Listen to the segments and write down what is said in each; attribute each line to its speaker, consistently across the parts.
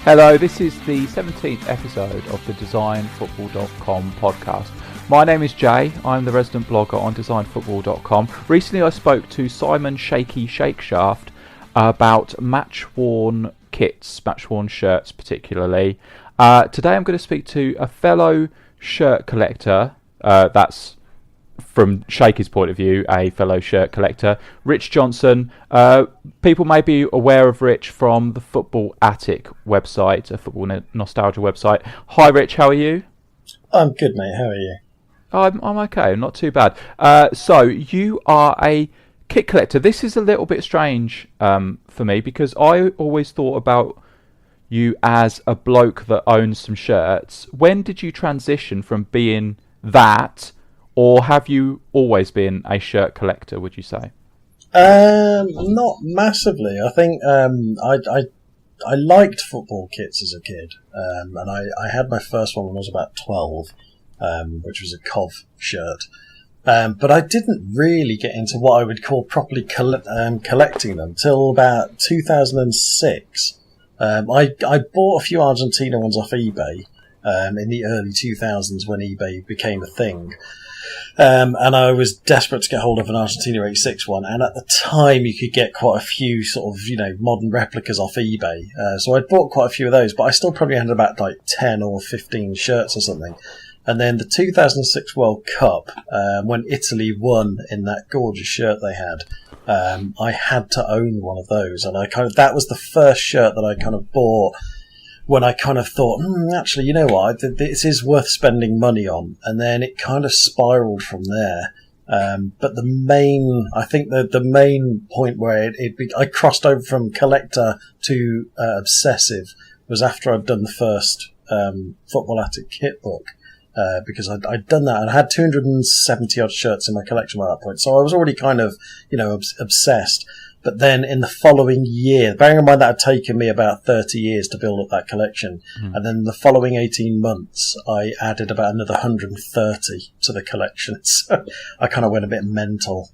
Speaker 1: Hello, this is the 17th episode of the designfootball.com podcast. My name is Jay, I'm the resident blogger on designfootball.com. Recently I spoke to Simon Shaky Shakeshaft about match-worn kits, match-worn shirts particularly. Today I'm going to speak to a fellow shirt collector, that's from Shaky's point of view, a fellow shirt collector, Rich Johnson. People may be aware of Rich from the Football Attic website, a football nostalgia website. Hi Rich, how are you?
Speaker 2: I'm good, mate. How are you?
Speaker 1: I'm okay, not too bad. So you are a kit collector. This is a little bit strange for me because I always thought about you as a bloke that owns some shirts. When did you transition from being that, or have you always been a shirt collector, would you say?
Speaker 2: Not massively. I think I liked football kits as a kid, and I had my first one when I was about 12, which was a Cov shirt. But I didn't really get into what I would call properly collecting them till about 2006. I bought a few Argentina ones off eBay in the early 2000s when eBay became a thing. And I was desperate to get hold of an Argentina 86 one, and at the time you could get quite a few sort of, modern replicas off eBay. So I bought quite a few of those, but I still probably had about 10 or 15 shirts or something. And then the 2006 World Cup, when Italy won in that gorgeous shirt they had, I had to own one of those, and that was the first shirt that I kind of bought when I kind of thought, actually, you know what, this is worth spending money on. And then it kind of spiraled from there. But I think the main point where I crossed over from collector to obsessive was after I'd done the first Football Attic kit book. Because I'd done that, and I had 270 odd shirts in my collection at that point. So I was already kind of, obsessed. But then in the following year, bearing in mind that had taken me about 30 years to build up that collection, and then the following 18 months, I added about another 130 to the collection. So I kind of went a bit mental.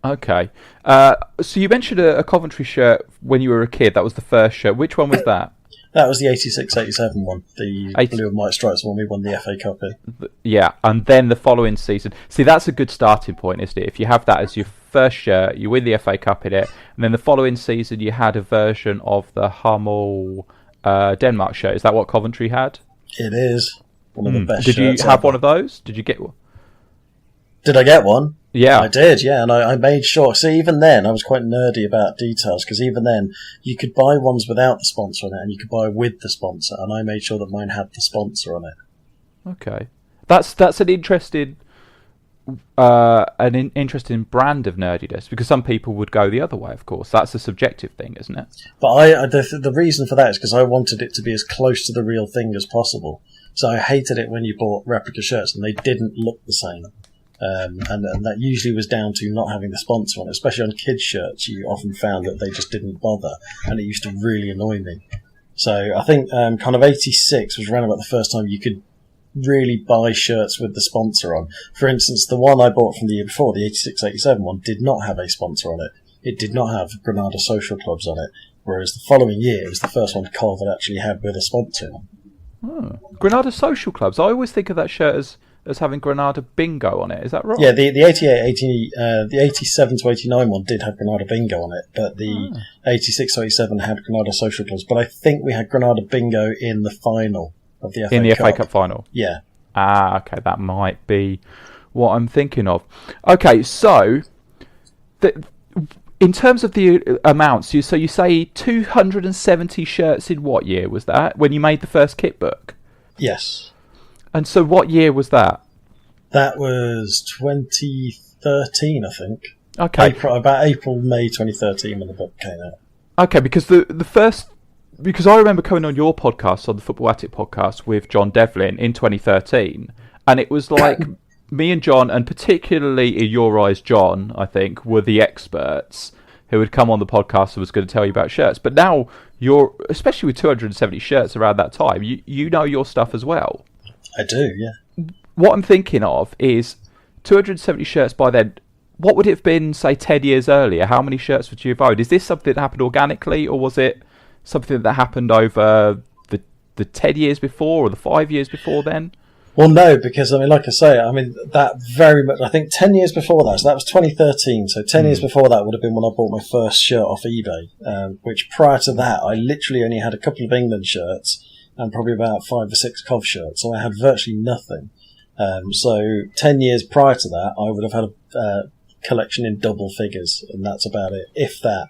Speaker 1: Okay. So you mentioned a Coventry shirt when you were a kid. That was the first shirt. Which one was that?
Speaker 2: That was the 86-87 one, the blue and white stripes one we won the FA Cup in.
Speaker 1: Yeah, and then the following season. See, that's a good starting point, isn't it? If you have that as your first shirt, you win the FA Cup in it, and then the following season you had a version of the Hummel Denmark shirt. Is that what Coventry had?
Speaker 2: It is. One of the best
Speaker 1: shirts. Did you have
Speaker 2: ever.
Speaker 1: one of those? Did you get one?
Speaker 2: Did I get one?
Speaker 1: Yeah.
Speaker 2: I did, yeah, and I made sure. See, even then, I was quite nerdy about details, because even then, you could buy ones without the sponsor on it, and you could buy with the sponsor, and I made sure that mine had the sponsor on it.
Speaker 1: Okay. That's an interesting interesting brand of nerdiness, because some people would go the other way, of course. That's a subjective thing, isn't it?
Speaker 2: But the reason for that is because I wanted it to be as close to the real thing as possible. So I hated it when you bought replica shirts, and they didn't look the same. And that usually was down to not having the sponsor on it, especially on kids' shirts. You often found that they just didn't bother, and it used to really annoy me. So I think kind of 86 was around about the first time you could really buy shirts with the sponsor on. For instance, the one I bought from the year before, the 86-87 one, did not have a sponsor on it. It did not have Granada Social Clubs on it, whereas the following year it was the first one Cov had actually had with a sponsor on.
Speaker 1: Oh. Granada Social Clubs. I always think of that shirt as having Granada Bingo on it. Is that right?
Speaker 2: Yeah, the 87 to 89 one did have Granada Bingo on it, but the 86 to 87 had Granada Social Clubs. But I think we had Granada Bingo in the final of the FA Cup.
Speaker 1: In the FA Cup final?
Speaker 2: Yeah.
Speaker 1: Okay, that might be what I'm thinking of. Okay, so in terms of the amounts, you say 270 shirts in what year was that? When you made the first kit book?
Speaker 2: Yes.
Speaker 1: And so what year was that?
Speaker 2: That was 2013, I think.
Speaker 1: Okay.
Speaker 2: About April, May 2013 when the book came out.
Speaker 1: Okay, because because I remember coming on your podcast, on the Football Attic podcast with John Devlin in 2013, and it was like me and John, and particularly in your eyes, John, I think, were the experts who would come on the podcast and was going to tell you about shirts. But now especially with 270 shirts around that time, you know your stuff as well.
Speaker 2: I do, yeah.
Speaker 1: What I'm thinking of is 270 shirts by then. What would it have been, say, 10 years earlier? How many shirts would you have owned? Is this something that happened organically, or was it something that happened over the 10 years before or the 5 years before then?
Speaker 2: Well, no, because, I mean, like I say, I mean, that very much, I think 10 years before that, so that was 2013, so 10 years before that would have been when I bought my first shirt off eBay, which prior to that, I literally only had a couple of England shirts and probably about 5 or 6 Cov shirts, so I had virtually nothing. So 10 years prior to that, I would have had a collection in double figures, and that's about it, if that.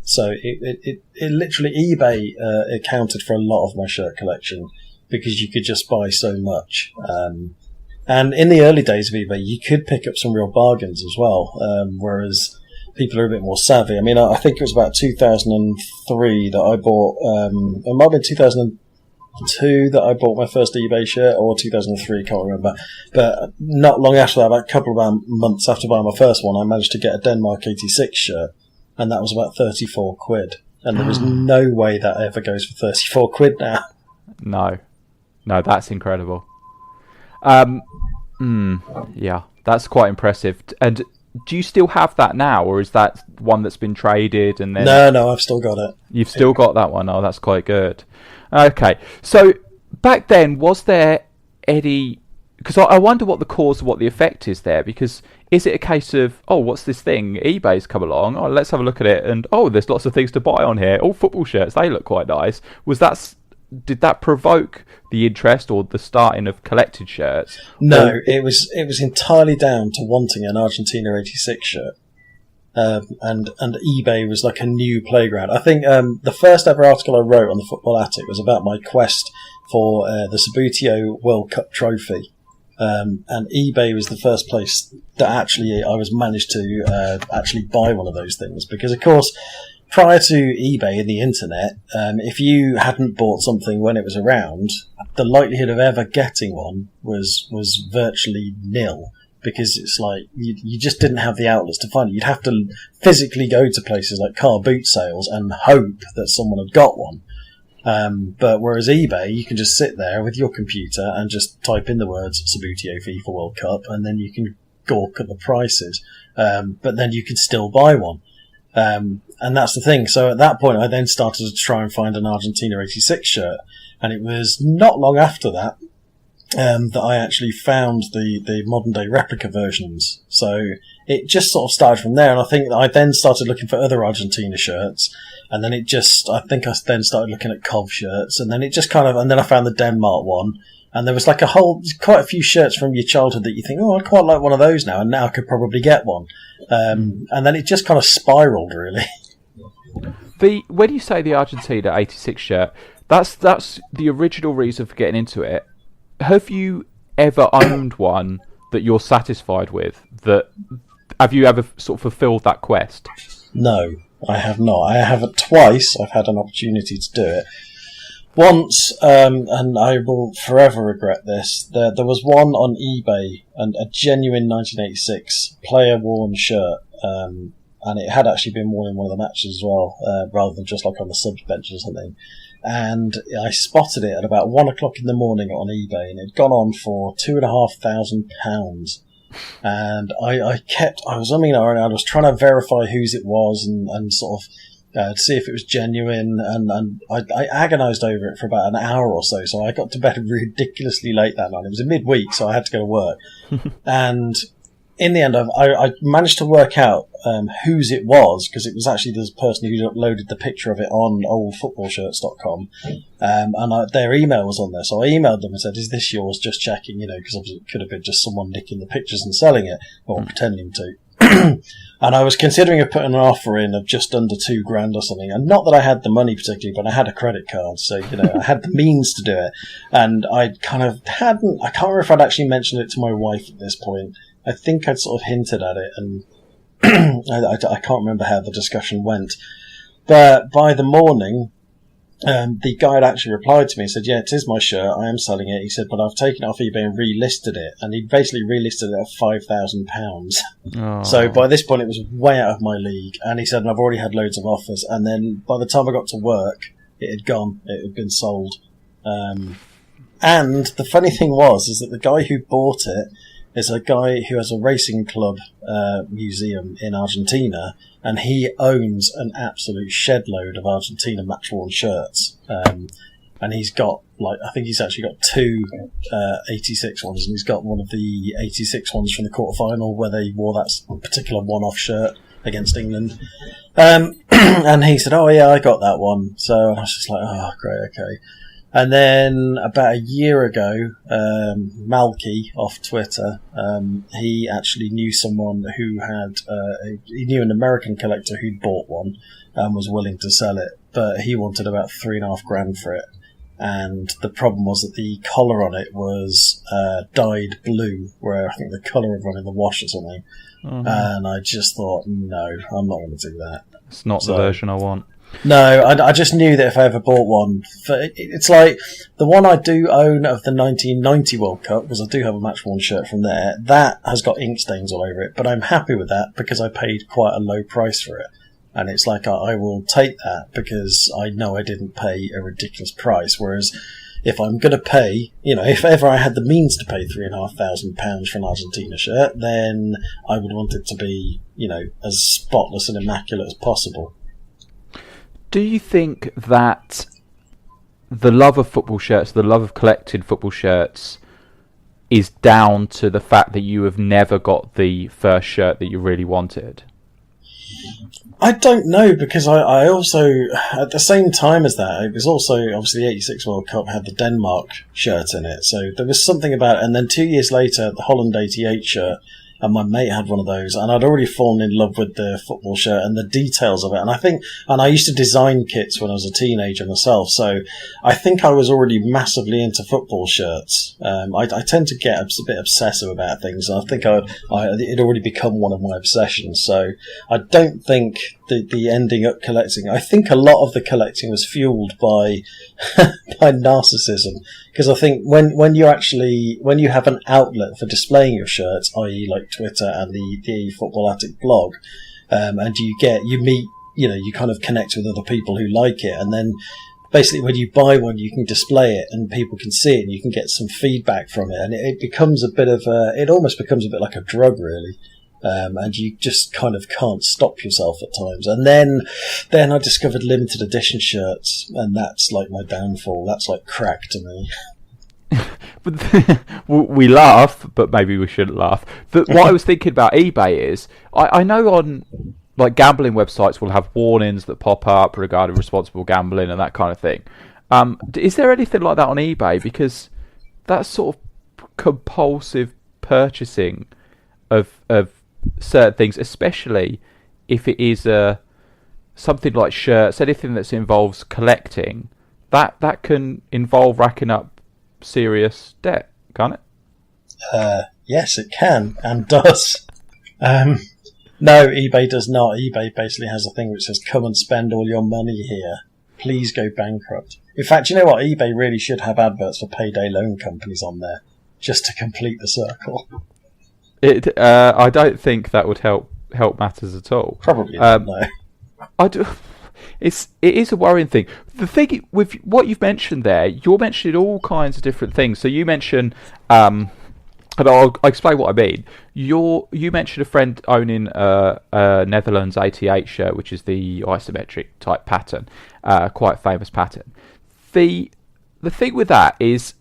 Speaker 2: So it literally, eBay accounted for a lot of my shirt collection, because you could just buy so much. And in the early days of eBay, you could pick up some real bargains as well, whereas people are a bit more savvy. I mean, I think it was about 2003 that I bought, it might have been 2002 that I bought my first eBay shirt, or 2003, can't remember. But not long after that, about a couple of months after buying my first one, I managed to get a Denmark 86 shirt, and that was about 34 quid. And there is no way that ever goes for 34 quid now.
Speaker 1: No, that's incredible. Yeah, that's quite impressive. And do you still have that now, or is that one that's been traded and then?
Speaker 2: No, I've still got it.
Speaker 1: You've still got that one. Oh, that's quite good. Okay, so back then, was there any? Because I wonder what the cause, what the effect is there. Because is it a case of, oh, what's this thing? eBay's come along. Oh, let's have a look at it. And oh, there's lots of things to buy on here. All football shirts. They look quite nice. Did that provoke the interest or the starting of collected shirts?
Speaker 2: No, it was entirely down to wanting an Argentina 86 shirt. And eBay was like a new playground. I think the first ever article I wrote on the Football Attic was about my quest for the Sabutio World Cup trophy. And eBay was the first place that actually I was managed to actually buy one of those things. Because, of course, prior to eBay and the internet, if you hadn't bought something when it was around, the likelihood of ever getting one was virtually nil, because it's like you just didn't have the outlets to find it. You'd have to physically go to places like car boot sales and hope that someone had got one. But whereas eBay, you can just sit there with your computer and just type in the words Sabutio FIFA World Cup, and then you can gawk at the prices. But then you can still buy one. And that's the thing. So at that point, I then started to try and find an Argentina 86 shirt. And it was not long after that that I actually found the modern day replica versions. So it just sort of started from there. And I think I then started looking for other Argentina shirts. And then I think I then started looking at Cov shirts. And then it just and then I found the Denmark one. And there was like quite a few shirts from your childhood that you think, oh, I'd quite like one of those now. And now I could probably get one. And then it just kind of spiraled, really.
Speaker 1: When you say the Argentina 86 shirt, that's the original reason for getting into it. Have you ever owned one that you're satisfied with? Have you ever sort of fulfilled that quest?
Speaker 2: No, I have not. I have it twice. I've had an opportunity to do it. Once, and I will forever regret this, there was one on eBay, and a genuine 1986 player-worn shirt, and it had actually been worn in one of the matches as well, rather than just like on the subs bench or something. And I spotted it at about 1 o'clock in the morning on eBay, and it had gone on for £2,500. And I was umming and ahhing, I was trying to verify whose it was and sort of to see if it was genuine, and I agonised over it for about an hour or so. So I got to bed ridiculously late that night. It was a midweek, so I had to go to work. And in the end, I managed to work out whose it was, because it was actually the person who uploaded the picture of it on oldfootballshirts.com, and their email was on there. So I emailed them and said, "Is this yours? Just checking, because obviously it could have been just someone nicking the pictures and selling it, or pretending to." And I was considering of putting an offer in of just under £2,000 or something, and not that I had the money particularly, but I had a credit card, so I had the means to do it. And I kind of hadn't. I can't remember if I'd actually mentioned it to my wife at this point. I think I'd sort of hinted at it, and I can't remember how the discussion went. But by the morning, the guy had actually replied to me and said, "Yeah, it is my shirt. I am selling it." He said, "But I've taken it off eBay and relisted it." And he basically relisted it at £5,000.
Speaker 1: Oh.
Speaker 2: So by this point, it was way out of my league. And he said, "And I've already had loads of offers." And then by the time I got to work, it had gone. It had been sold. And the funny thing is that the guy who bought it is a guy who has a racing club museum in Argentina, and he owns an absolute shed load of Argentina match-worn shirts. and he's got, like, I think he's actually got two 86 ones, and he's got one of the 86 ones from the quarterfinal where they wore that particular one-off shirt against England. And he said, "Oh yeah, I got that one." So I was just like, "Oh, great, okay." And then about a year ago, Malky off Twitter, he actually knew someone who had, he knew an American collector who'd bought one and was willing to sell it, but he wanted about $3,500 for it. And the problem was that the collar on it was dyed blue, where I think the colour had run in the wash or something. Mm-hmm. And I just thought, no, I'm not going to do that.
Speaker 1: It's not the version I want.
Speaker 2: No, I just knew that if I ever bought one, it's like the one I do own of the 1990 World Cup, because I do have a match-worn shirt from there, that has got ink stains all over it, but I'm happy with that because I paid quite a low price for it. And it's like, I will take that because I know I didn't pay a ridiculous price, whereas if I'm going to pay, if ever I had the means to pay £3,500 for an Argentina shirt, then I would want it to be, as spotless and immaculate as possible.
Speaker 1: Do you think that the love of football shirts, the love of collecting football shirts, is down to the fact that you have never got the first shirt that you really wanted?
Speaker 2: I don't know, because I also, at the same time as that, it was also, obviously the 86 World Cup had the Denmark shirt in it, so there was something about it. And then 2 years later, the Holland 88 shirt, and my mate had one of those, and I'd already fallen in love with the football shirt and the details of it. And I used to design kits when I was a teenager myself, so I think I was already massively into football shirts. I tend to get a bit obsessive about things, and I think it'd already become one of my obsessions, so I don't think the ending up collecting. I think a lot of the collecting was fueled by by narcissism, because I think when you have an outlet for displaying your shirts, i.e. like Twitter and the Football Attic blog, and you meet, you kind of connect with other people who like it, and then basically when you buy one, you can display it and people can see it and you can get some feedback from it, and it becomes it almost becomes a bit like a drug, really. And you just kind of can't stop yourself at times. And then I discovered limited edition shirts, and that's like my downfall. That's like crack to me.
Speaker 1: We laugh, but maybe we shouldn't laugh. What I was thinking about eBay is, I know on like gambling websites will have warnings that pop up regarding responsible gambling and that kind of thing. Is there anything like that on eBay? Because that's sort of compulsive purchasing of certain things, especially if it is something like shirts, anything that involves collecting, that can involve racking up serious debt, can't it?
Speaker 2: Yes, it can, and does. No, eBay does not. eBay basically has a thing which says, "Come and spend all your money here. Please go bankrupt." In fact, you know what? eBay really should have adverts for payday loan companies on there, just to complete the circle.
Speaker 1: I don't think that would help matters at all.
Speaker 2: Probably not, no.
Speaker 1: I do. It is a worrying thing. The thing with what you've mentioned there, you're mentioning all kinds of different things. So you mentioned, and I'll explain what I mean. You mentioned a friend owning a Netherlands 88 shirt, which is the isometric type pattern, quite famous pattern. The thing with that is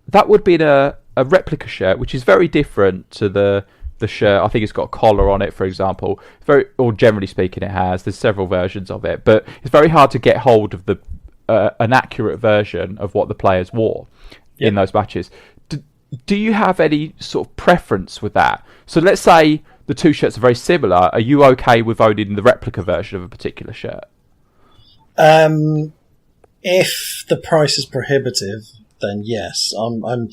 Speaker 1: that would be a replica shirt, which is very different to the shirt. I think it's got a collar on it, for example. Or generally speaking, it has. There's several versions of it, but it's very hard to get hold of an accurate version of what the players wore in those matches. Do you have any sort of preference with that? So let's say the two shirts are very similar. Are you okay with owning the replica version of a particular shirt?
Speaker 2: If the price is prohibitive, then yes. I'm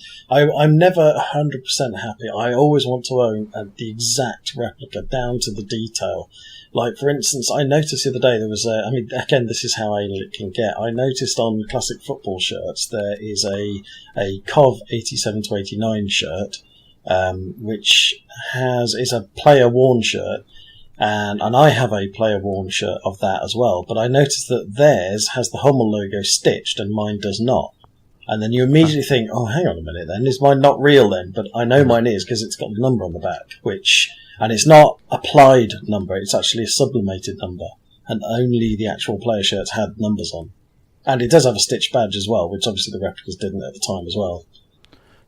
Speaker 2: never 100% happy. I always want to own the exact replica down to the detail. Like, for instance, I noticed the other day there was again, this is how anal it can get. I noticed on classic football shirts there is a COV 87 to 89 shirt, which is a player worn shirt. And I have a player worn shirt of that as well. But I noticed that theirs has the Hummel logo stitched and mine does not. And then you immediately think, oh, hang on a minute then, is mine not real then? But I know mine is because it's got the number on the back, and it's not applied number, it's actually a sublimated number, and only the actual player shirts had numbers on. And it does have a stitched badge as well, which obviously the replicas didn't at the time as well.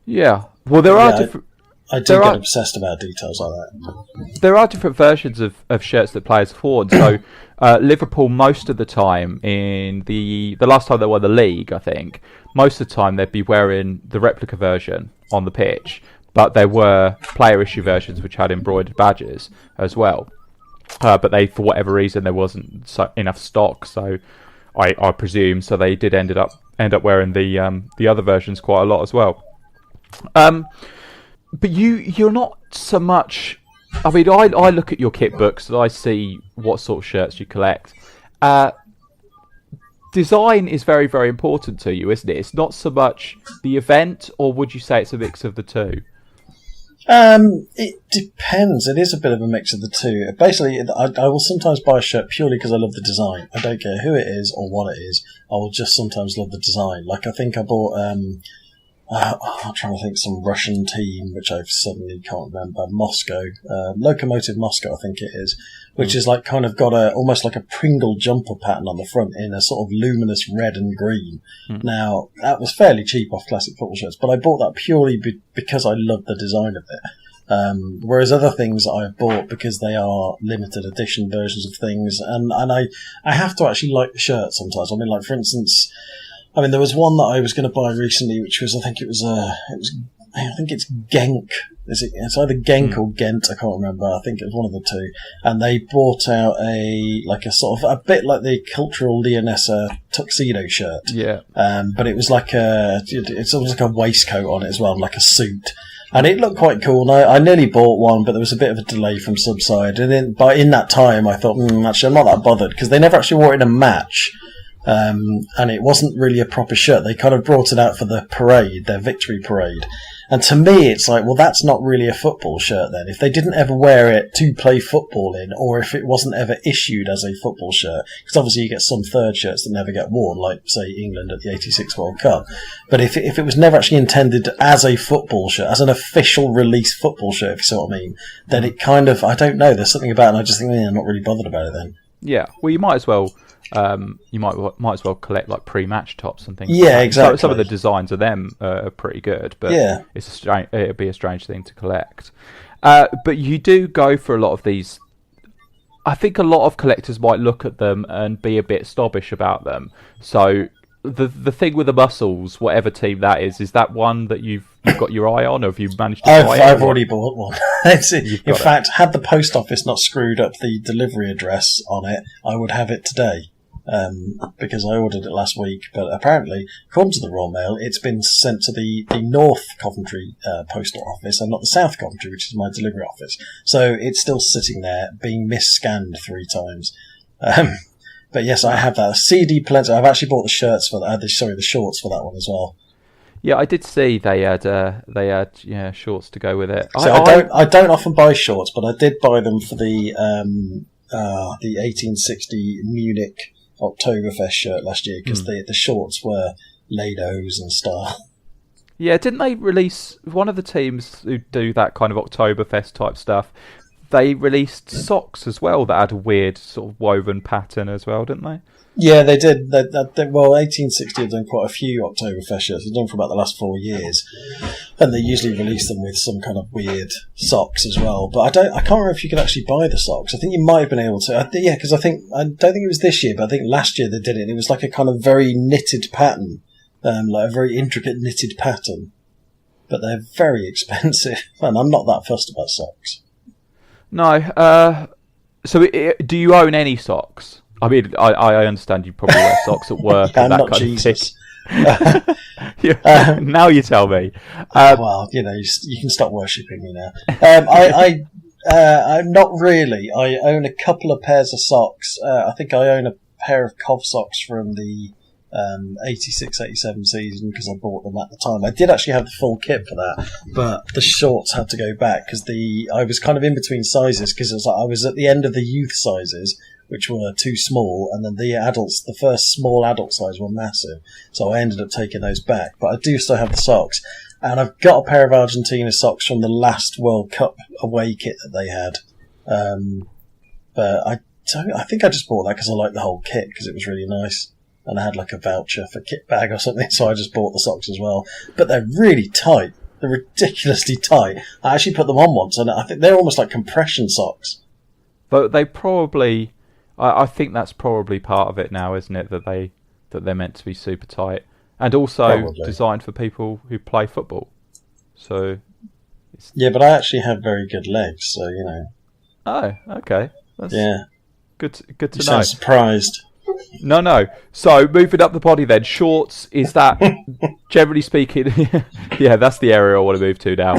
Speaker 1: Yeah. Well, there are different...
Speaker 2: I do get obsessed about details like that.
Speaker 1: There are different versions of shirts that players have worn. So Liverpool, most of the time, in the last time they won the league, I think, most of the time they'd be wearing the replica version on the pitch, but there were player issue versions which had embroidered badges as well. But they, for whatever reason, there wasn't enough stock, so I presume, so they did end up wearing the other versions quite a lot as well. But you're not so much... I mean, I look at your kit books and I see what sort of shirts you collect. Design is very, very important to you, isn't it? It's not so much the event, or would you say it's a mix of the two?
Speaker 2: It depends. It is a bit of a mix of the two. Basically, I will sometimes buy a shirt purely because I love the design. I don't care who it is or what it is. I will just sometimes love the design. Like, I think I bought... I'm trying to think, some Russian team, which I suddenly can't remember. Moscow, Lokomotiv Moscow, I think it is, which is like kind of got almost like a Pringle jumper pattern on the front in a sort of luminous red and green. Now, that was fairly cheap off classic football shirts, but I bought that purely because I loved the design of it. Whereas other things I've bought because they are limited edition versions of things, and I have to actually like the shirt sometimes. I mean, like, for instance, there was one that I was going to buy recently, which was, I think it's Genk. It's either Genk or Ghent, I can't remember. I think it was one of the two. And they brought out a sort of, a bit like the cultural Leonessa tuxedo shirt. Yeah. But it was like it's almost like a waistcoat on it as well, like a suit. And it looked quite cool, and I nearly bought one, but there was a bit of a delay from Subside. And then, in that time, I thought, actually, I'm not that bothered, because they never actually wore it in a match. And it wasn't really a proper shirt. They kind of brought it out for the parade, their victory parade. And to me, it's like, well, that's not really a football shirt then. If they didn't ever wear it to play football in, or if it wasn't ever issued as a football shirt, because obviously you get some third shirts that never get worn, like, say, England at the 86 World Cup. But if it was never actually intended as a football shirt, as an official release football shirt, if you see what I mean, then it kind of, I don't know, there's something about it, and I just think, I'm not really bothered about it then.
Speaker 1: Yeah, well, you might as well... you might as well collect like pre-match tops and things.
Speaker 2: Yeah,
Speaker 1: like that.
Speaker 2: exactly.
Speaker 1: Some of the designs of them are pretty good, but
Speaker 2: yeah,
Speaker 1: it'd be a strange thing to collect. But you do go for a lot of these. I think a lot of collectors might look at them and be a bit snobbish about them. So the thing with the muscles, whatever team that is that one that you've got your eye on, or have you managed to buy it?
Speaker 2: I've already bought one. In fact, had the post office not screwed up the delivery address on it, I would have it today. Because I ordered it last week, but apparently, according to the Royal Mail, it's been sent to the North Coventry postal office and not the South Coventry, which is my delivery office. So it's still sitting there, being mis-scanned 3 times. But yes, I have that. CD plenty. I've actually bought the shirts for that. The shorts for that one as well.
Speaker 1: Yeah, I did see they had shorts to go with it.
Speaker 2: So I don't often buy shorts, but I did buy them for the 1860 Munich Oktoberfest shirt last year, because the shorts were Lados and style.
Speaker 1: Yeah, didn't they release, one of the teams who do that kind of Oktoberfest type stuff, they released socks as well that had a weird sort of woven pattern as well, didn't they?
Speaker 2: Yeah, they did. 1860 have done quite a few Oktoberfest shirts. They've done for about the last 4 years, and they usually release them with some kind of weird socks as well. But I can't remember if you could actually buy the socks. I think you might have been able to. Because I don't think it was this year, but I think last year they did it. And it was like a kind of very knitted pattern, like a very intricate knitted pattern. But they're very expensive, and I'm not that fussed about socks.
Speaker 1: No. So do you own any socks? I mean, I understand you probably wear socks at work and that kind Jesus. Of thing. Now you tell me.
Speaker 2: Well, you can stop worshipping me now. I'm not really. I own a couple of pairs of socks. I think I own a pair of Cov socks from the 86-87 season, because I bought them at the time. I did actually have the full kit for that, but the shorts had to go back because I was kind of in between sizes, because I was at the end of the youth sizes, which were too small, and then the first small adult size were massive, so I ended up taking those back. But I do still have the socks, and I've got a pair of Argentina socks from the last World Cup away kit that they had. But I think I just bought that because I liked the whole kit, because it was really nice. and I had like a voucher for kit bag or something, so I just bought the socks as well. But they're really tight. They're ridiculously tight. I actually put them on once, and I think they're almost like compression socks.
Speaker 1: But they probably, I think that's probably part of it now, isn't it? That they're meant to be super tight, and also designed for people who play football. So,
Speaker 2: yeah, but I actually have very good legs, so you know.
Speaker 1: Oh, okay. That's good to know.
Speaker 2: You sound surprised.
Speaker 1: No. So, moving up the body then, shorts, is that, generally speaking, yeah, that's the area I want to move to now.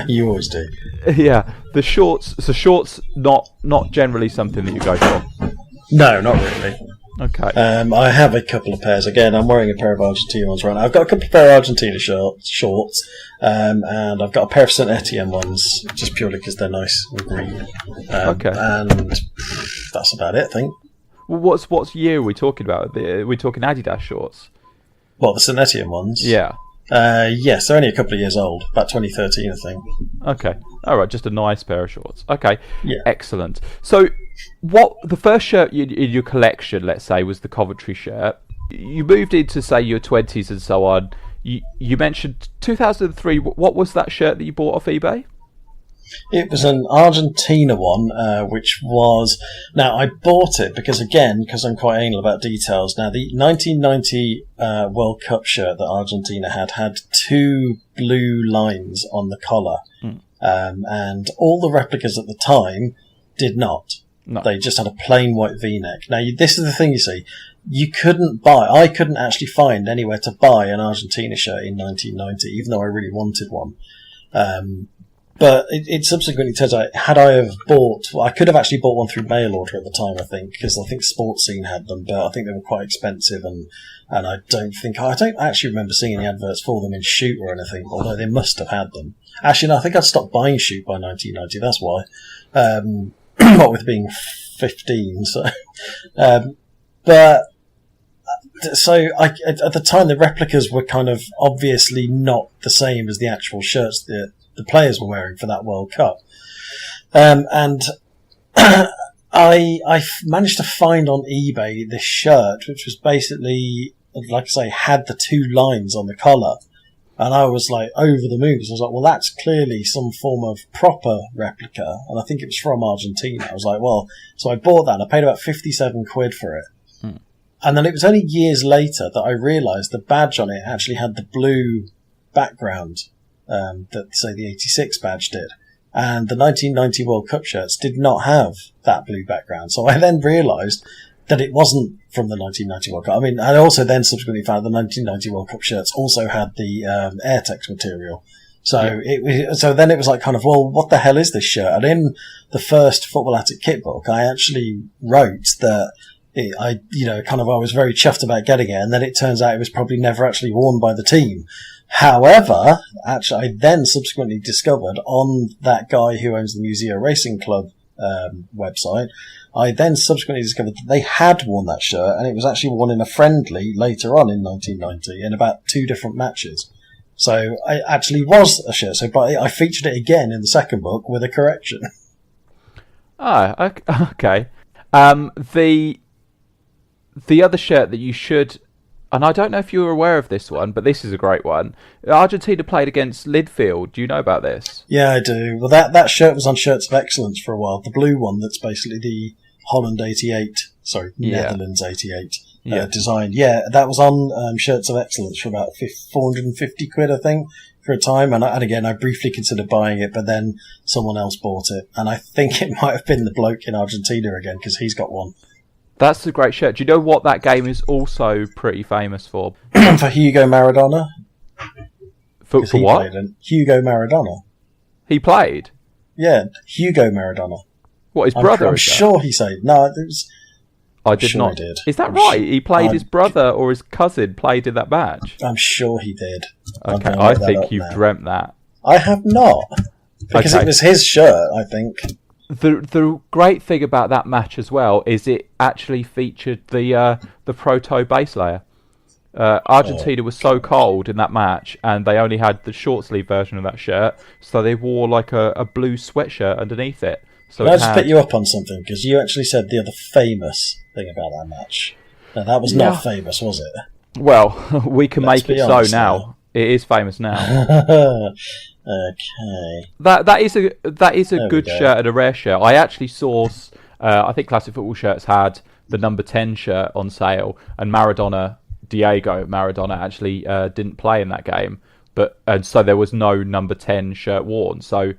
Speaker 2: You always do.
Speaker 1: Yeah, the shorts, so shorts, not generally something that you go for?
Speaker 2: No, not really.
Speaker 1: Okay.
Speaker 2: I have a couple of pairs. Again, I'm wearing a pair of Argentina ones right now. I've got a couple of pair of Argentina shorts, and I've got a pair of St. Etienne ones, just purely because they're nice and green.
Speaker 1: Okay.
Speaker 2: And that's about it, I think.
Speaker 1: Well, what year are we talking about? Are we talking Adidas shorts?
Speaker 2: What, the St. Etienne ones?
Speaker 1: Yeah.
Speaker 2: Yes, they're only a couple of years old, about 2013, I think.
Speaker 1: Okay. All right, just a nice pair of shorts. Okay.
Speaker 2: Yeah.
Speaker 1: Excellent. So, the first shirt in your collection, let's say, was the Coventry shirt. You moved into, say, your 20s and so on. You mentioned 2003. What was that shirt that you bought off eBay?
Speaker 2: It was an Argentina one, which was... Now, I bought it because I'm quite anal about details. Now, the 1990 World Cup shirt that Argentina had two blue lines on the collar. And all the replicas at the time did not.
Speaker 1: No.
Speaker 2: They just had a plain white V-neck. Now, this is the thing, you see. I couldn't actually find anywhere to buy an Argentina shirt in 1990, even though I really wanted one. But it subsequently turns out, I could have actually bought one through mail order at the time, I think, because I think Sports Scene had them, but I think they were quite expensive, and I don't actually remember seeing any adverts for them in Shoot or anything, although they must have had them. Actually, no, I think I'd stopped buying Shoot by 1990, that's why. What with being 15, so. But, so at the time, the replicas were kind of obviously not the same as the actual shirts that the players were wearing for that World Cup. And I managed to find on eBay this shirt, which was basically, like I say, had the two lines on the collar. And I was like over the moon. So I was like, well, that's clearly some form of proper replica. And I think it was from Argentina. I was like, well, so I bought that and I paid about 57 quid for it. And then it was only years later that I realised the badge on it actually had the blue background that, say, the 86 badge did. And the 1990 World Cup shirts did not have that blue background. So I then realised that it wasn't from the 1990 World Cup. I mean, I also then subsequently found the 1990 World Cup shirts also had the Airtex material. So so then it was like kind of, well, what the hell is this shirt? And in the first Football Attic kit book, I actually wrote that I was very chuffed about getting it, and then it turns out it was probably never actually worn by the team. However, actually, I then subsequently discovered on that guy who owns the Museo Racing Club website, I then subsequently discovered that they had worn that shirt, and it was actually worn in a friendly later on in 1990 in about 2 different matches. So it actually was a shirt. So, but I featured it again in the second book with a correction.
Speaker 1: Ah, okay. The other shirt that you should, and I don't know if you were aware of this one, but this is a great one. Argentina played against Lidfield. Do you know about this? Yeah,
Speaker 2: I do. Well, that shirt was on Shirts of Excellence for a while. The blue one that's basically the Netherlands 88 design. Yeah, that was on Shirts of Excellence for about 450 quid, I think, for a time. And again, I briefly considered buying it, but then someone else bought it. And I think it might have been the bloke in Argentina again, because he's got one.
Speaker 1: That's a great shirt. Do you know what that game is also pretty famous for?
Speaker 2: For Hugo Maradona.
Speaker 1: For what?
Speaker 2: Hugo Maradona.
Speaker 1: He played?
Speaker 2: Yeah, Hugo Maradona.
Speaker 1: What, his brother?
Speaker 2: I'm sure he said. No, it was...
Speaker 1: I did not. He did. Is that right? He played his brother or his cousin played in that match?
Speaker 2: I'm sure he did.
Speaker 1: Okay, I think you've dreamt that.
Speaker 2: I have not. Because it was his shirt, I think.
Speaker 1: The great thing about that match as well is it actually featured the proto base layer. Argentina was so cold in that match, and they only had the short sleeve version of that shirt, so they wore like a blue sweatshirt underneath it. So
Speaker 2: Can I just pick you up on something? Because you actually said the other famous thing about that match. No, that was not famous, was it?
Speaker 1: Well, we can
Speaker 2: Let's
Speaker 1: make it so now. It is famous now.
Speaker 2: Okay.
Speaker 1: That is a good shirt and a rare shirt. I actually saw. I think Classic Football Shirts had the number 10 shirt on sale, and Diego Maradona actually didn't play in that game, and so there was no number 10 shirt worn. So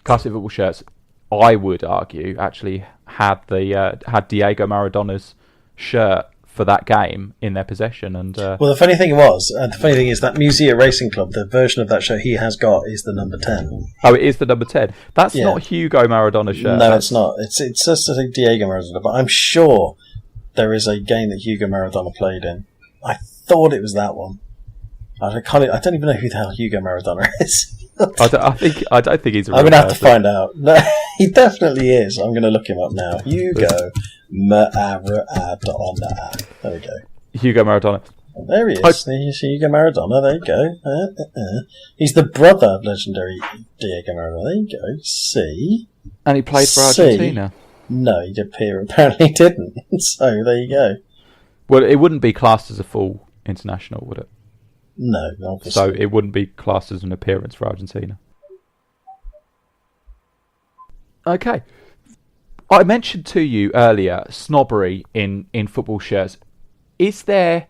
Speaker 1: Classic Football Shirts, I would argue, actually had Diego Maradona's shirt for that game in their possession. And
Speaker 2: well, the funny thing is that Musea Racing Club, the version of that shirt he has got is the number 10.
Speaker 1: Oh, it is the number 10. That's not Hugo Maradona's shirt.
Speaker 2: No, it's not. It's just a Diego Maradona, but I'm sure there is a game that Hugo Maradona played in. I thought it was that one. I don't even know who the hell Hugo Maradona is.
Speaker 1: I don't think he's a real
Speaker 2: I'm going to have to find out. No, he definitely is. I'm going to look him up now. Hugo Maradona. There we go.
Speaker 1: Hugo Maradona.
Speaker 2: There he is. There's Hugo Maradona. There you go. He's the brother of legendary Diego Maradona. There you go. See?
Speaker 1: And he played for Argentina.
Speaker 2: No, he apparently didn't. So there you go.
Speaker 1: Well, it wouldn't be classed as a full international, would it?
Speaker 2: No, obviously.
Speaker 1: So it wouldn't be classed as an appearance for Argentina. Okay. I mentioned to you earlier snobbery in football shirts. Is there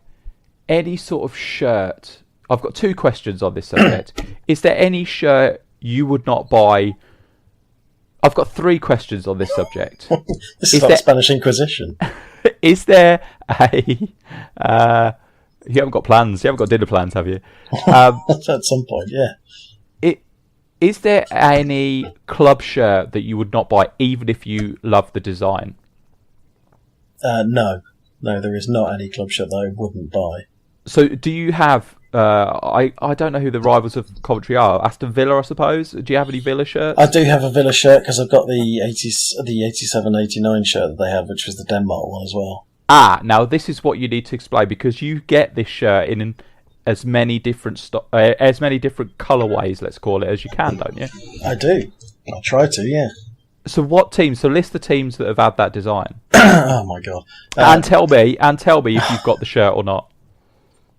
Speaker 1: any sort of shirt... I've got two questions on this subject. Is there any shirt you would not buy... I've got three questions on this subject.
Speaker 2: This is like Spanish Inquisition.
Speaker 1: Is there a... you haven't got plans. You haven't got dinner plans, have you?
Speaker 2: At some point, yeah.
Speaker 1: Is there any club shirt that you would not buy, even if you love the design?
Speaker 2: No, there is not any club shirt that I wouldn't buy.
Speaker 1: So, do you have? I don't know who the rivals of Coventry are. Aston Villa, I suppose. Do you have any Villa shirts?
Speaker 2: I do have a Villa shirt because I've got the 87-89 shirt that they have, which was the Denmark one as well.
Speaker 1: Now this is what you need to explain, because you get this shirt in as many different colorways, let's call it, as you can, don't you?
Speaker 2: I do. I try to, yeah.
Speaker 1: So what teams? So list the teams that have had that design.
Speaker 2: Oh my god!
Speaker 1: And tell me if you've got the shirt or not.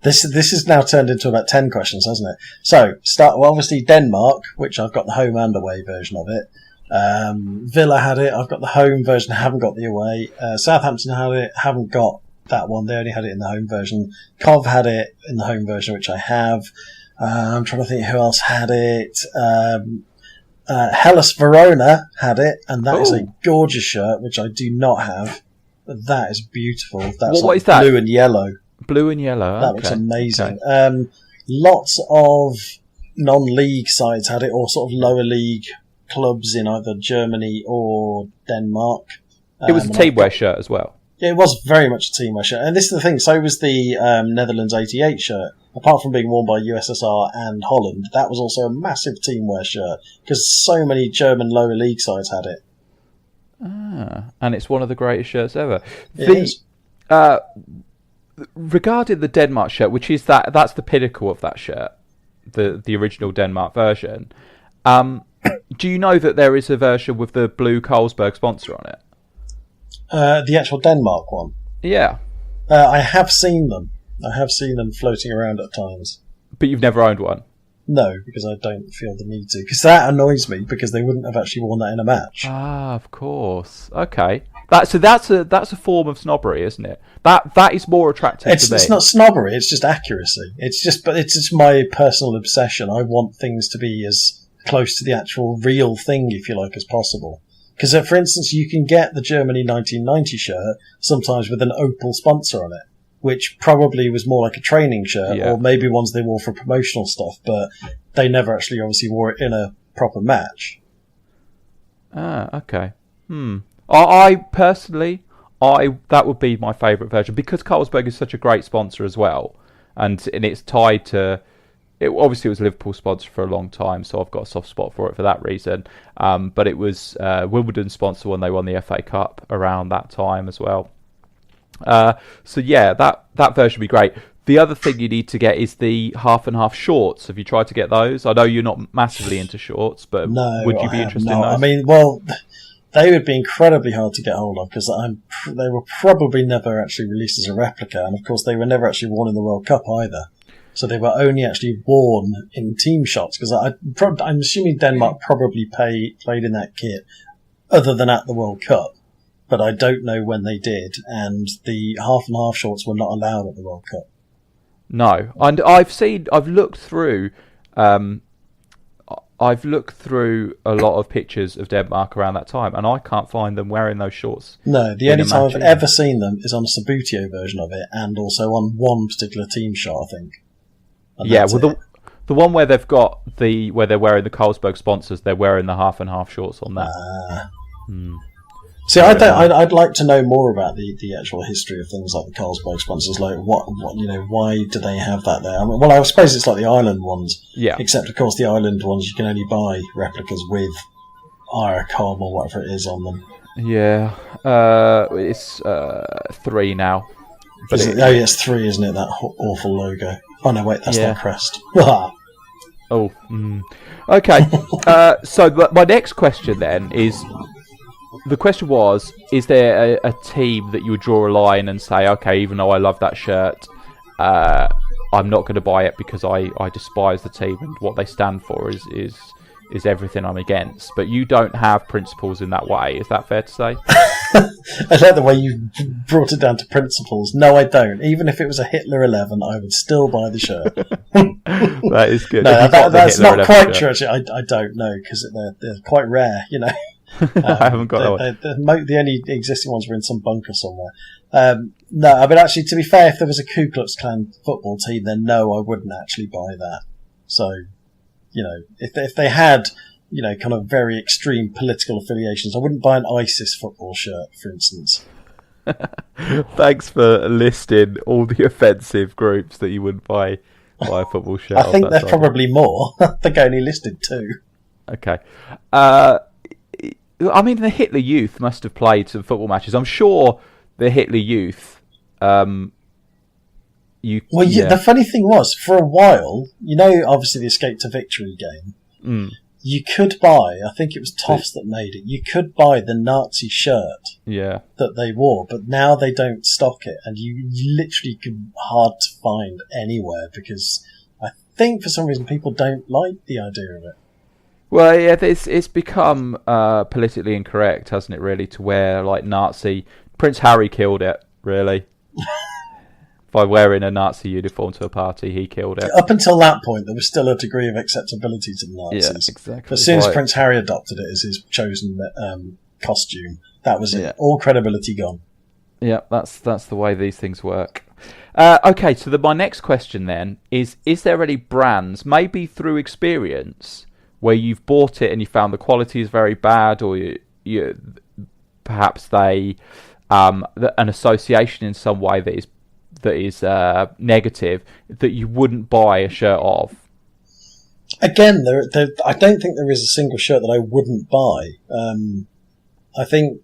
Speaker 2: This has now turned into about 10 questions, hasn't it? So obviously Denmark, which I've got the home and away version of it. Villa had it. I've got the home version. Haven't got the away. Southampton had it. Haven't got that one. They only had it in the home version. Cov had it in the home version, which I have. I'm trying to think who else had it. Hellas Verona had it, and that is a gorgeous shirt, which I do not have. But that is beautiful. That's
Speaker 1: what is that?
Speaker 2: Blue and yellow.
Speaker 1: Blue and yellow.
Speaker 2: That looks amazing. Okay. Lots of non-league sides had it, or sort of lower league clubs in either Germany or Denmark.
Speaker 1: It was a teamwear shirt as well.
Speaker 2: Yeah, it was very much a teamwear shirt. And this is the thing, so was the Netherlands 88 shirt. Apart from being worn by USSR and Holland, that was also a massive teamwear shirt, because so many German lower league sides had it.
Speaker 1: And it's one of the greatest shirts ever.
Speaker 2: It is.
Speaker 1: Regarding the Denmark shirt, which is that's the pinnacle of that shirt, the original Denmark version, do you know that there is a version with the blue Carlsberg sponsor on it?
Speaker 2: The actual Denmark one?
Speaker 1: Yeah.
Speaker 2: I have seen them. I have seen them floating around at times.
Speaker 1: But you've never owned one?
Speaker 2: No, because I don't feel the need to. Because that annoys me, because they wouldn't have actually worn that in a match.
Speaker 1: Ah, of course. Okay. That's a form of snobbery, isn't it? That is more attractive to me.
Speaker 2: It's not snobbery, it's just accuracy. It's just my personal obsession. I want things to be as close to the actual real thing, if you like, as possible. Because, for instance, you can get the Germany 1990 shirt sometimes with an Opel sponsor on it, which probably was more like a training shirt, or maybe ones they wore for promotional stuff, but they never actually obviously wore it in a proper match.
Speaker 1: Okay. I personally, that would be my favourite version, because Carlsberg is such a great sponsor as well, and it's tied to... Obviously, it was a Liverpool sponsor for a long time, so I've got a soft spot for it for that reason. But it was Wimbledon's sponsor when they won the FA Cup around that time as well. So yeah, that version would be great. The other thing you need to get is the half and half shorts. Have you tried to get those? I know you're not massively into shorts, but would you be interested in those?
Speaker 2: I mean, well, They would be incredibly hard to get hold of because they were probably never actually released as a replica, and of course they were never actually worn in the World Cup either. So they were only actually worn in team shots because I'm assuming Denmark probably played in that kit other than at the World Cup, but I don't know when they did, and the half and half shorts were not allowed at the World Cup.
Speaker 1: No, and I've looked through a lot of pictures of Denmark around that time, and I can't find them wearing those shorts.
Speaker 2: No, the only time I've ever seen them is on a Sabutio version of it, and also on one particular team shot, I think. And
Speaker 1: yeah, well, the one where they've got where they're wearing the Carlsberg sponsors, they're wearing the half and half shorts on that.
Speaker 2: See, I'd like to know more about the actual history of things like the Carlsberg sponsors. Like, what why do they have that there? I mean, well, I suppose it's like the island ones.
Speaker 1: Yeah.
Speaker 2: Except, of course, the island ones you can only buy replicas with Iracom or whatever it is on them.
Speaker 1: Yeah, it's 3 now.
Speaker 2: But it's 3, isn't it? That awful logo. Oh no, wait, that's their crest.
Speaker 1: Oh. Okay. So my next question then is. The question was, is there a team that you would draw a line and say, okay, even though I love that shirt, I'm not going to buy it because I despise the team and what they stand for is everything I'm against. But you don't have principles in that way. Is that fair to say?
Speaker 2: I like the way you brought it down to principles. No, I don't. Even if it was a Hitler 11, I would still buy the shirt.
Speaker 1: That is good.
Speaker 2: No, that's not quite true. Actually, I don't know because they're quite rare, you know.
Speaker 1: I haven't got that one.
Speaker 2: The only existing ones were in some bunker somewhere. No, I mean, actually, to be fair, if there was a Ku Klux Klan football team, then no, I wouldn't actually buy that. So, you know, if they had, you know, kind of very extreme political affiliations, I wouldn't buy an ISIS football shirt, for instance.
Speaker 1: Thanks for listing all the offensive groups that you wouldn't buy a football shirt.
Speaker 2: I think there's probably more. I think I only listed 2.
Speaker 1: Okay. I mean, the Hitler Youth must have played some football matches. I'm sure the Hitler Youth. The
Speaker 2: funny thing was, for a while, you know, obviously the Escape to Victory game. You could buy. I think it was Toffs that made it. You could buy the Nazi shirt.
Speaker 1: Yeah.
Speaker 2: That they wore, but now they don't stock it, and you literally can hard to find anywhere because I think for some reason people don't like the idea of it.
Speaker 1: Well, yeah, it's become politically incorrect, hasn't it, really, to wear, like, Nazi... Prince Harry killed it, really. By wearing a Nazi uniform to a party, he killed it.
Speaker 2: Up until that point, there was still a degree of acceptability to the Nazis.
Speaker 1: Yeah, exactly.
Speaker 2: But as soon as Prince Harry adopted it as his chosen costume, that was it. All credibility gone.
Speaker 1: Yeah, that's the way these things work. Okay, so my next question, then, is there any brands, maybe through experience... where you've bought it and you found the quality is very bad, or you perhaps they an association in some way that is negative that you wouldn't buy a shirt of?
Speaker 2: Again, I don't think there is a single shirt that I wouldn't buy. I think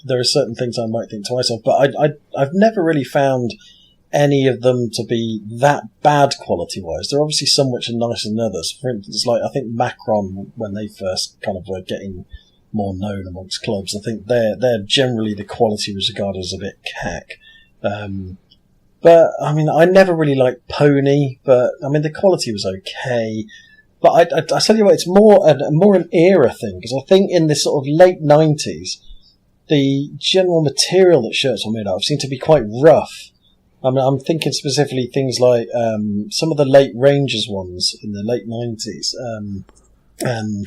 Speaker 2: there are certain things I might think twice of, but I've never really found any of them to be that bad quality-wise. There are obviously some which are nicer than others. For instance, like I think Macron, when they first kind of were getting more known amongst clubs, I think they're generally the quality was regarded as a bit cack. But I mean, I never really liked Pony, but I mean the quality was okay. But I tell you what, it's more an era thing, because I think in this sort of late 90s, the general material that shirts were made of seemed to be quite rough. I mean, I'm thinking specifically things like some of the late Rangers ones in the late 90s, and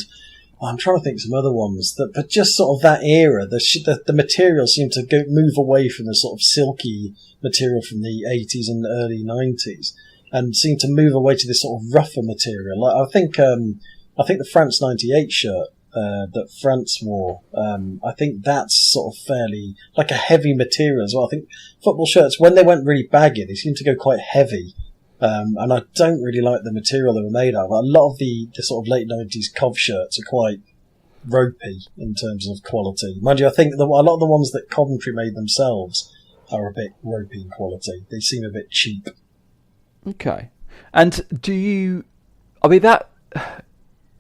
Speaker 2: I'm trying to think of some other ones but just sort of that era. The material seemed to move away from the sort of silky material from the 80s and early 90s, and seemed to move away to this sort of rougher material. Like I think the France '98 shirt that France wore, I think that's sort of fairly like a heavy material as well. I think football shirts, when they went really baggy, they seem to go quite heavy, and I don't really like the material they were made of. A lot of the sort of late 90s Cov shirts are quite ropey in terms of quality. Mind you, I think a lot of the ones that Coventry made themselves are a bit ropey in quality. They seem a bit cheap.
Speaker 1: Okay. And do you... I mean, that...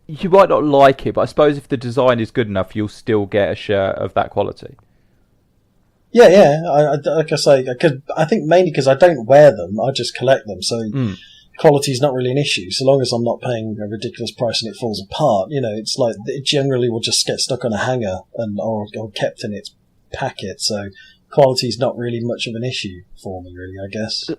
Speaker 1: you might not like it, but I suppose if the design is good enough, you'll still get a shirt of that quality.
Speaker 2: Yeah. Like I say, I think mainly because I don't wear them, I just collect them. So quality is not really an issue, so long as I'm not paying a ridiculous price and it falls apart. It's like it generally will just get stuck on a hanger or kept in its packet. So quality is not really much of an issue for me, really, I guess.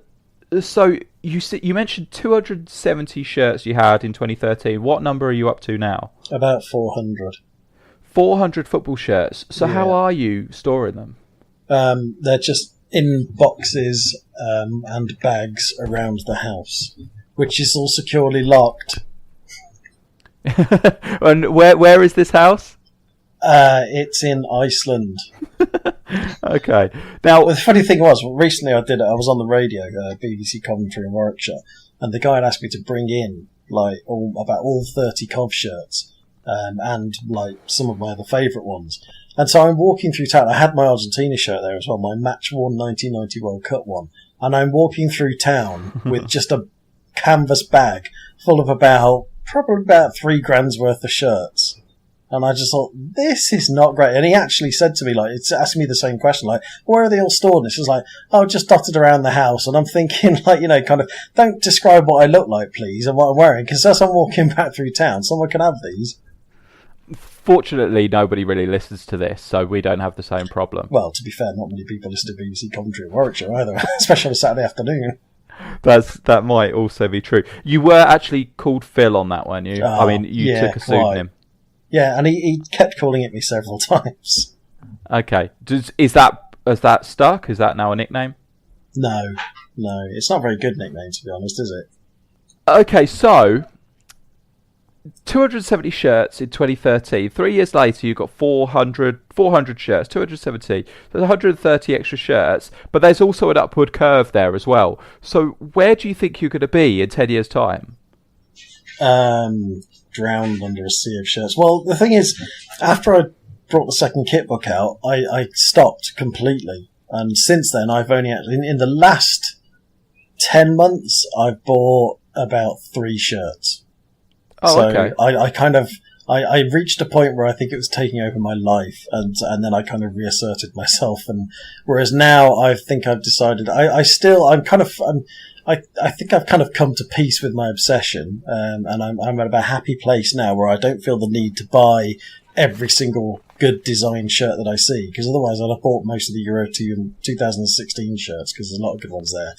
Speaker 1: So you mentioned 270 shirts you had in 2013. What number are you up to now?
Speaker 2: About 400.
Speaker 1: 400 football shirts. So how are you storing them?
Speaker 2: They're just in boxes and bags around the house, which is all securely locked.
Speaker 1: And where is this house?
Speaker 2: It's in Iceland.
Speaker 1: Okay. Now,
Speaker 2: the funny thing was, recently I was on the radio, BBC commentary in Warwickshire, and the guy had asked me to bring in about all 30 Cov shirts, and like some of my other favourite ones. And so I'm walking through town. I had my Argentina shirt there as well, my match-worn 1990 World Cup one. And I'm walking through town with just a canvas bag full of probably about $3,000 worth of shirts. And I just thought, this is not great. And he actually said to me, it's asking me the same question, where are they all stored? And it's just just dotted around the house. And I'm thinking, kind of, don't describe what I look like, please, and what I'm wearing, because as I'm walking back through town, someone can have these.
Speaker 1: Fortunately, nobody really listens to this, so we don't have the same problem.
Speaker 2: Well, to be fair, not many people listen to BBC commentary in Warwickshire either, especially on a Saturday afternoon.
Speaker 1: That might also be true. You were actually called Phil on that one, you? I mean, you took a pseudonym.
Speaker 2: Yeah, and he kept calling it me several times.
Speaker 1: Okay. Has that stuck? Is that now a nickname?
Speaker 2: No. It's not a very good nickname, to be honest, is it?
Speaker 1: Okay, so 270 shirts in 2013. 3 years later, you got 400 shirts, 270. There's 130 extra shirts, but there's also an upward curve there as well. So where do you think you're going to be in 10 years' time?
Speaker 2: Drowned under a sea of shirts. Well, the thing is, after I brought the second kit book out, I stopped completely. And since then, I've only in the last 10 months, I've bought about 3 shirts.
Speaker 1: Oh,
Speaker 2: so
Speaker 1: okay.
Speaker 2: I reached a point where I think it was taking over my life, and then I kind of reasserted myself. And whereas now I think I've decided I think I've kind of come to peace with my obsession, and I'm at a happy place now where I don't feel the need to buy every single good design shirt that I see, because otherwise I'd have bought most of the Euro 2016 shirts, because there's a lot of good ones there.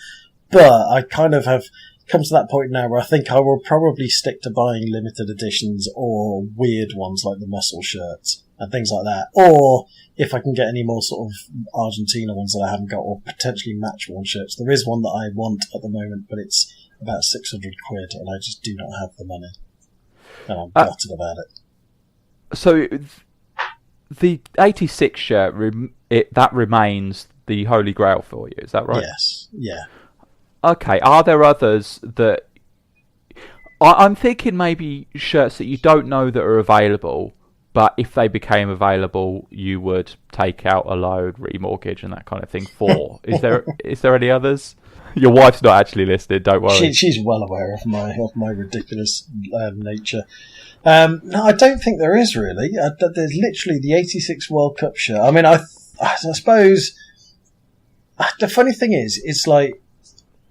Speaker 2: But I kind of have come to that point now where I think I will probably stick to buying limited editions or weird ones like the muscle shirts and things like that. Or if I can get any more sort of Argentina ones that I haven't got, or potentially match-worn shirts. There is one that I want at the moment, but it's about 600 quid, and I just do not have the money. And I'm gutted about it.
Speaker 1: So the 86 shirt, that remains the Holy Grail for you, is that right?
Speaker 2: Yes, yeah.
Speaker 1: Okay, are there others that... I'm thinking maybe shirts that you don't know that are available, but if they became available, you would take out a load, remortgage and that kind of thing for. Is there any others? Your wife's not actually listed, don't worry.
Speaker 2: She's well aware of my ridiculous nature. No, I don't think there is really. There's literally the 86 World Cup shirt. I mean, I suppose... The funny thing is, it's like,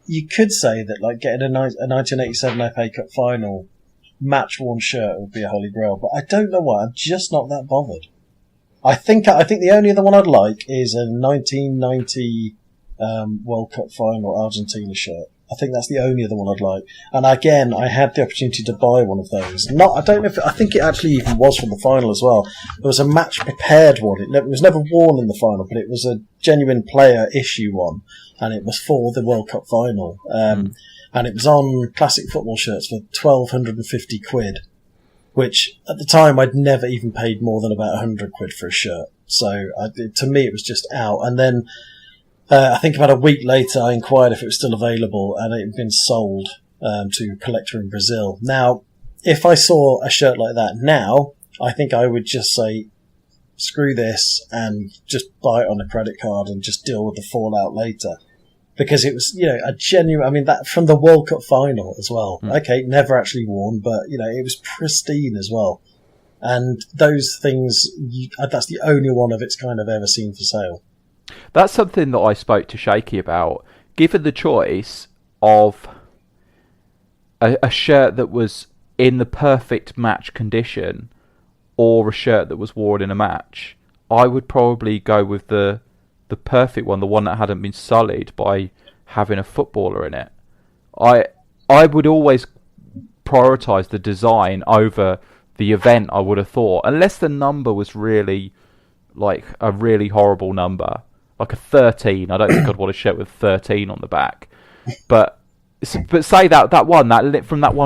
Speaker 2: you could say that getting a 1987 FA Cup final match-worn shirt would be a Holy Grail, but I don't know why. I'm just not that bothered. I think the only other one I'd like is a 1990 World Cup final Argentina shirt. I think that's the only other one I'd like. And again, I had the opportunity to buy one of those. I think it actually even was from the final as well. There was a match-prepared one. It was never worn in the final, but it was a genuine player issue one. And it was for the World Cup final. And it was on classic football shirts for 1,250 quid, which at the time I'd never even paid more than about 100 quid for a shirt. So to me, it was just out. And then I think about a week later, I inquired if it was still available, and it had been sold to a collector in Brazil. Now, if I saw a shirt like that now, I think I would just say, screw this, and just buy it on a credit card and just deal with the fallout later. because it was, a genuine. I mean, that from the World Cup final as well. Okay, never actually worn, but it was pristine as well. And those things, that's the only one of its kind I've ever seen for sale.
Speaker 1: That's something that I spoke to Shaky about. Given the choice of a shirt that was in the perfect match condition or a shirt that was worn in a match, I would probably go with the perfect one, the one that hadn't been sullied by having a footballer in it. I would always prioritise the design over the event, I would have thought, unless the number was really like a really horrible number, like a 13. I don't think I'd want a shirt with 13 on the back. But say that one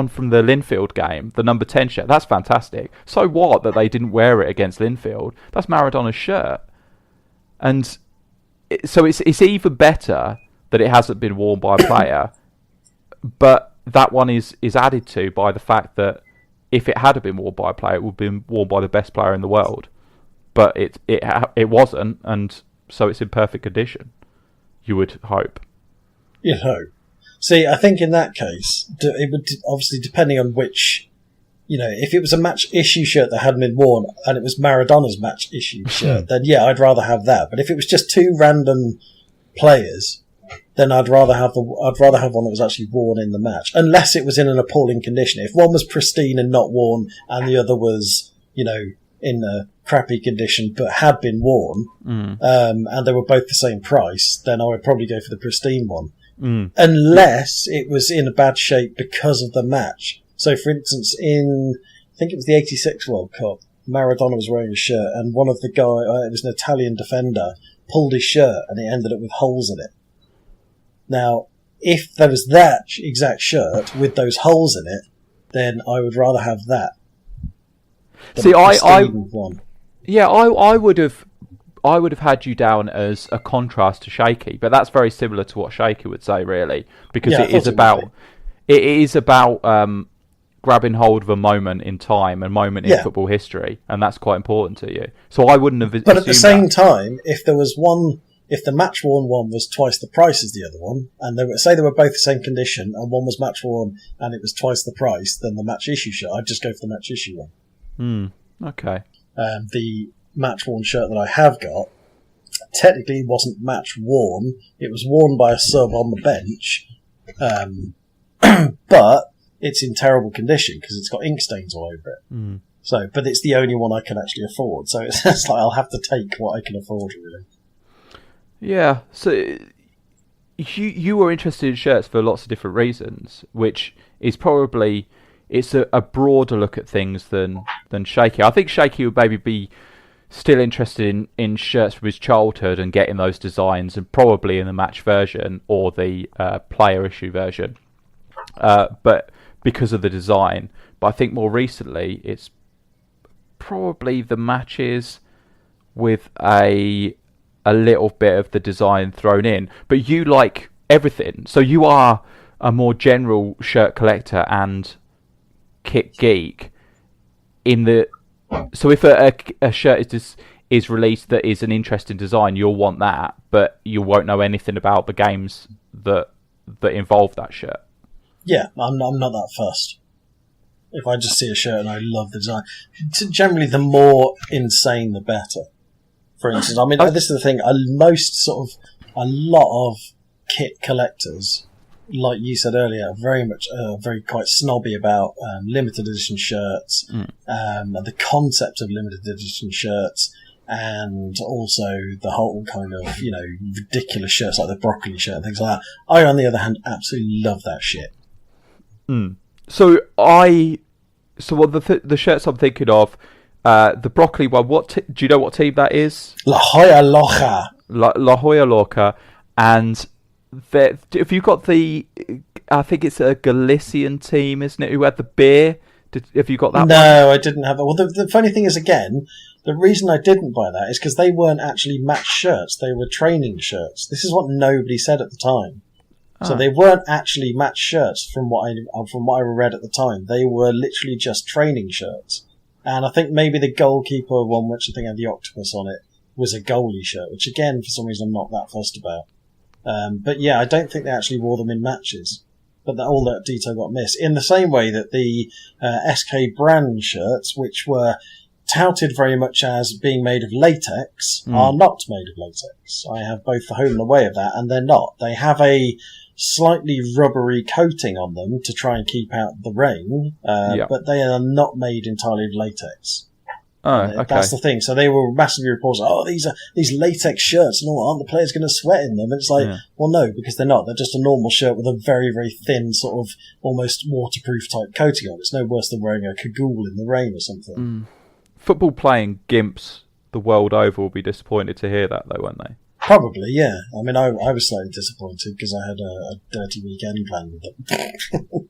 Speaker 1: from the Linfield game, the number 10 shirt, that's fantastic. So what that they didn't wear it against Linfield? That's Maradona's shirt, and so it's even better that it hasn't been worn by a player. But that one is added to by the fact that if it had been worn by a player, it would have been worn by the best player in the world. But it wasn't, and so it's in perfect condition. You would hope.
Speaker 2: You'd hope. See, I think in that case, it would obviously, depending on which, if it was a match issue shirt that hadn't been worn and it was Maradona's match issue shirt, then yeah, I'd rather have that. But if it was just two random players, then I'd rather have one that was actually worn in the match, unless it was in an appalling condition. If one was pristine and not worn, and the other was, in a crappy condition but had been worn, and they were both the same price, then I would probably go for the pristine one. Unless it was in a bad shape because of the match. So, for instance, I think it was the '86 World Cup, Maradona was wearing a shirt, and one of the it was an Italian defender, pulled his shirt, and it ended up with holes in it. Now, if there was that exact shirt with those holes in it, then I would rather have that.
Speaker 1: See, I would have had you down as a contrast to Shaky, but that's very similar to what Shaky would say, really, because it is about grabbing hold of a moment in time, a moment in football history, and that's quite important to you. So I wouldn't have.
Speaker 2: But at the same time, if there was one. If the match worn one was twice the price as the other one, and they were both the same condition, and one was match worn and it was twice the price than the match issue shirt, I'd just go for the match issue one.
Speaker 1: Okay.
Speaker 2: The match worn shirt that I have got technically wasn't match worn; it was worn by a sub on the bench, but it's in terrible condition because it's got ink stains all over it. So, but it's the only one I can actually afford. So it's just like I'll have to take what I can afford, really.
Speaker 1: Yeah, so you were interested in shirts for lots of different reasons, which is probably it's a broader look at things than Shaky. I think Shaky would maybe be still interested in shirts from his childhood and getting those designs, and probably in the match version or the player issue version, but because of the design. But I think more recently it's probably the matches with a little bit of the design thrown in, but you like everything. So you are a more general shirt collector and kit geek. So if a shirt is released that is an interesting design, you'll want that, but you won't know anything about the games that involve that shirt.
Speaker 2: Yeah, I'm not that fussed. If I just see a shirt and I love the design, generally the more insane the better. For instance, I mean, this is the thing. A lot of kit collectors, like you said earlier, very quite snobby about limited edition shirts, and the concept of limited edition shirts, and also the whole kind of ridiculous shirts like the broccoli shirt and things like that. I, on the other hand, absolutely love that shit.
Speaker 1: So the shirts I'm thinking of. The broccoli one. Do you know what team that is?
Speaker 2: La Jolla Loca.
Speaker 1: La Jolla Loca, and have you got the? I think it's a Galician team, isn't it? Who had the beer? Have you got that?
Speaker 2: No, I didn't have it. Well, the funny thing is, again, the reason I didn't buy that is because they weren't actually match shirts; they were training shirts. This is what nobody said at the time. So they weren't actually match shirts from what I read at the time. They were literally just training shirts. And I think maybe the goalkeeper one, which I think had the octopus on it, was a goalie shirt, which again, for some reason, I'm not that fussed about. But yeah, I don't think they actually wore them in matches. But all that detail got missed. In the same way that the SK brand shirts, which were touted very much as being made of latex, are not made of latex. I have both the home and away of that, and they're not. They have a slightly rubbery coating on them to try and keep out the rain, but they are not made entirely of latex.
Speaker 1: Oh, okay.
Speaker 2: That's the thing. So they were massively reported, these latex shirts, and aren't the players going to sweat in them? And it's like, well, no, because they're not. They're just a normal shirt with a very, very thin, sort of almost waterproof type coating on. It's no worse than wearing a cagoule in the rain or something.
Speaker 1: Football playing gimps the world over will be disappointed to hear that, though, won't they?
Speaker 2: Probably, yeah. I mean, I was slightly disappointed because I had a dirty weekend planned with them.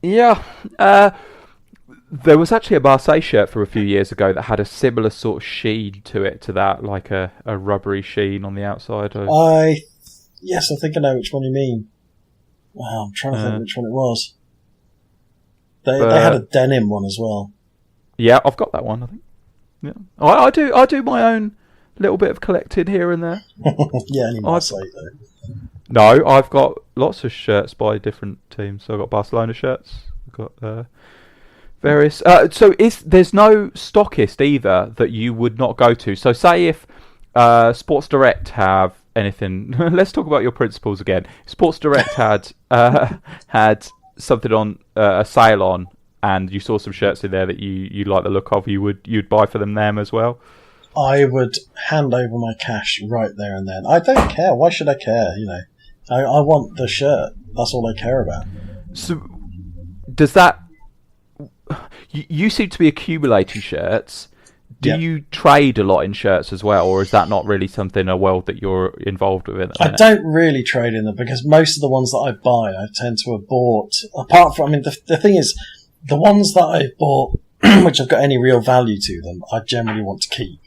Speaker 1: Yeah. There was actually a Marseille shirt for a few years ago that had a similar sort of sheen to it, to that, like a rubbery sheen on the outside.
Speaker 2: Yes, I think I know which one you mean. Wow, I'm trying to think which one it was. They had a denim one as well. Yeah,
Speaker 1: I've got that one, I think. Yeah, I do my own little bit of collecting here and there.
Speaker 2: Yeah, any Marseille though.
Speaker 1: No, I've got lots of shirts by different teams. So I've got Barcelona shirts. I've got various. So there's no stockist either that you would not go to. So say if Sports Direct have anything. Let's talk about your principles again. Sports Direct had something on a sale on, and you saw some shirts in there that you like the look of. You'd buy for them as well.
Speaker 2: I would hand over my cash right there and then. I don't care. Why should I care? I want the shirt. That's all I care about.
Speaker 1: So does that? You seem to be accumulating shirts. Do you trade a lot in shirts as well, or is that not really something, a world that you're involved with?
Speaker 2: I don't really trade in them because most of the ones that I buy, I tend to have bought. Apart from, the thing is, the ones that I've bought, which have got any real value to them, I generally want to keep.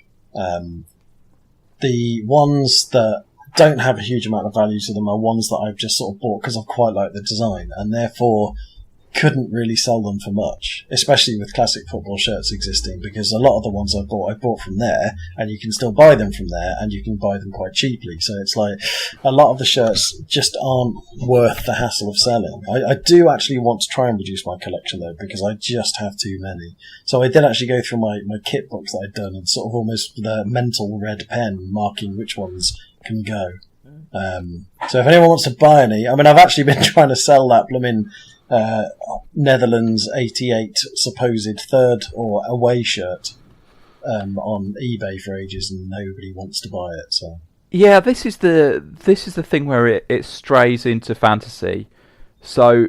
Speaker 2: The ones that don't have a huge amount of value to them are ones that I've just sort of bought because I quite like the design, and therefore couldn't really sell them for much, especially with classic football shirts existing, because a lot of the ones I bought from there, and you can still buy them from there, and you can buy them quite cheaply. So it's like a lot of the shirts just aren't worth the hassle of selling. I do actually want to try and reduce my collection though, because I just have too many. So I did actually go through my kit books that I'd done and sort of almost with a mental red pen marking which ones can go. So if anyone wants to buy any, I've actually been trying to sell that blooming Netherlands 88 supposed third or away shirt on eBay for ages, and nobody wants to buy it. So
Speaker 1: yeah, this is the thing where it strays into fantasy. So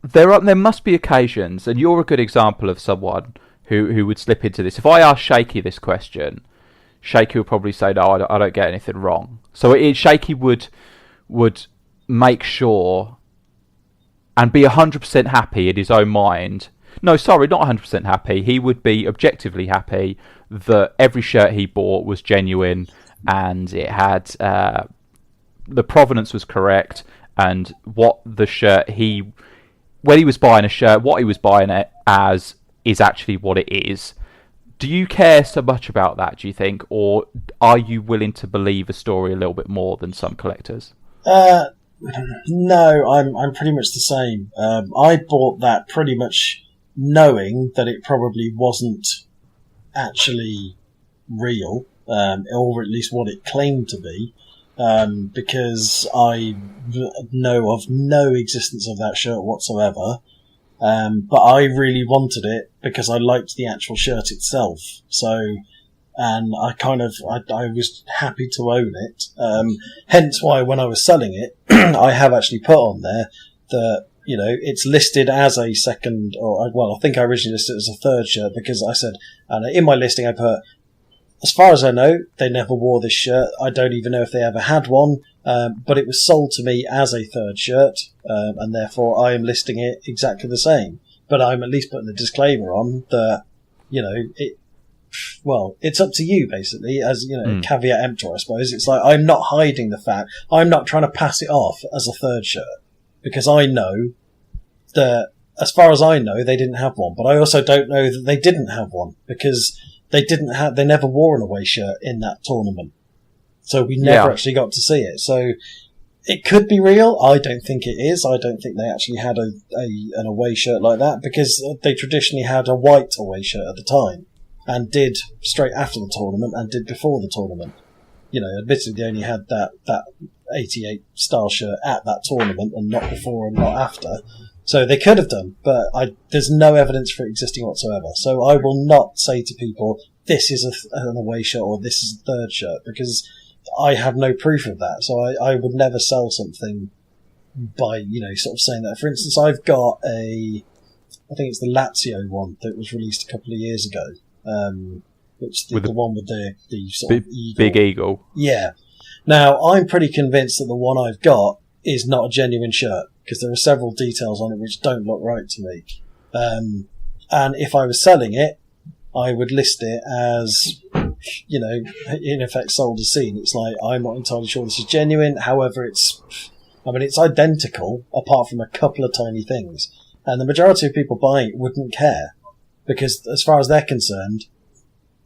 Speaker 1: there must be occasions, and you're a good example of someone who would slip into this. If I ask Shaky this question, Shaky would probably say, no, I don't get anything wrong. So Shaky would make sure and be 100% happy in his own mind. No, sorry, not 100% happy. He would be objectively happy that every shirt he bought was genuine and it had the provenance was correct, and what the shirt when he was buying a shirt, what he was buying it as is actually what it is. Do you care so much about that, do you think, or are you willing to believe a story a little bit more than some collectors?
Speaker 2: No, I'm pretty much the same. I bought that pretty much knowing that it probably wasn't actually real, or at least what it claimed to be, because I know of no existence of that shirt whatsoever. But I really wanted it because I liked the actual shirt itself. So, and I was happy to own it. Hence why when I was selling it, I have actually put on there that, it's listed as a second, I think I originally listed it as a third shirt because I said, and in my listing I put, as far as I know, they never wore this shirt. I don't even know if they ever had one, but it was sold to me as a third shirt, and therefore I am listing it exactly the same. But I'm at least putting the disclaimer on that, it's up to you, basically, as, caveat emptor, I suppose. It's like, I'm not hiding the fact, I'm not trying to pass it off as a third shirt, because I know that, as far as I know, they didn't have one. But I also don't know that they didn't have one, because they never wore an away shirt in that tournament. So we never actually got to see it. So It could be real. I don't think it is. I don't think they actually had an away shirt like that, because they traditionally had a white away shirt at the time, and did straight after the tournament and did before the tournament. You know, admittedly they only had that 88 style shirt at that tournament and not before and not after. So they could have done, but there's no evidence for it existing whatsoever. So I will not say to people, this is an away shirt or this is a third shirt, because I have no proof of that. So I would never sell something by, sort of saying that. For instance, I've got I think it's the Lazio one that was released a couple of years ago, which the one with the sort of eagle.
Speaker 1: Big eagle.
Speaker 2: Yeah. Now, I'm pretty convinced that the one I've got is not a genuine shirt, because there are several details on it which don't look right to me. And if I was selling it, I would list it as, in effect sold as seen. It's like, I'm not entirely sure this is genuine. However, it's identical apart from a couple of tiny things. And the majority of people buying it wouldn't care, because as far as they're concerned,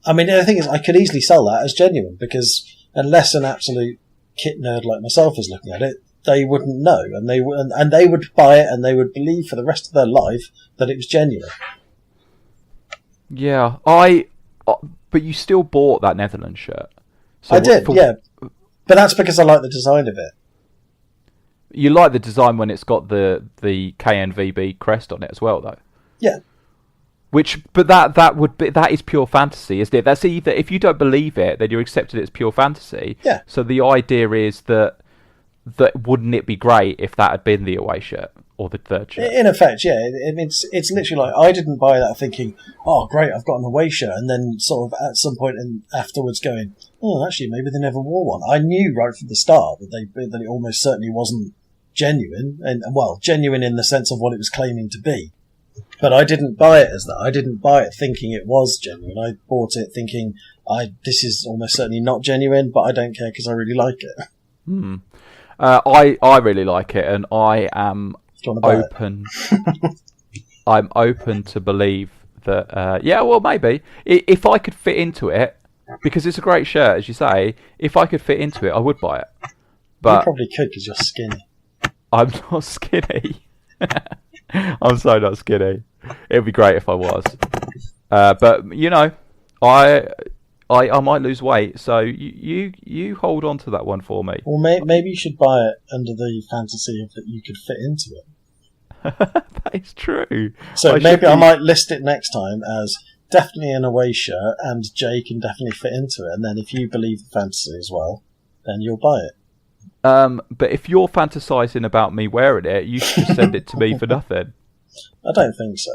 Speaker 2: the thing is, I could easily sell that as genuine, because unless an absolute kit nerd like myself is looking at it, they wouldn't know, and they would buy it, and they would believe for the rest of their life that it was genuine.
Speaker 1: Yeah, but you still bought that Netherlands shirt. So
Speaker 2: I did, yeah, but that's because I like the design of it.
Speaker 1: You like the design when it's got the KNVB crest on it as well, though.
Speaker 2: Yeah.
Speaker 1: But that is pure fantasy, isn't it? That's either, if you don't believe it, then you're accepting it's pure fantasy.
Speaker 2: Yeah.
Speaker 1: So the idea is that wouldn't it be great if that had been the away shirt or the third shirt?
Speaker 2: In effect, yeah. It's literally like, I didn't buy that thinking, oh great, I've got an away shirt, and then sort of at some point afterwards going, oh, actually maybe they never wore one. I knew right from the start that it almost certainly wasn't genuine, and genuine in the sense of what it was claiming to be. But I didn't buy it as that. I didn't buy it thinking it was genuine. I bought it thinking, this is almost certainly not genuine, but I don't care because I really like it.
Speaker 1: I really like it, and I am open. I'm open to believe that. Maybe if I could fit into it, because it's a great shirt, as you say. If I could fit into it, I would buy it. But
Speaker 2: you probably could, because you're skinny.
Speaker 1: I'm not skinny. I'm so not skinny. It'd be great if I was. But I might lose weight, so you hold on to that one for me.
Speaker 2: Well, maybe you should buy it under the fantasy of that you could fit into it.
Speaker 1: That is true.
Speaker 2: So I might list it next time as definitely an away shirt, and Jay can definitely fit into it. And then if you believe the fantasy as well, then you'll buy it.
Speaker 1: But if you're fantasising about me wearing it, you should just send it to me for nothing.
Speaker 2: I don't think so.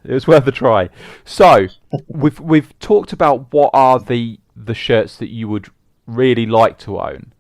Speaker 1: It was worth a try. So we've talked about what are the shirts that you would really like to own.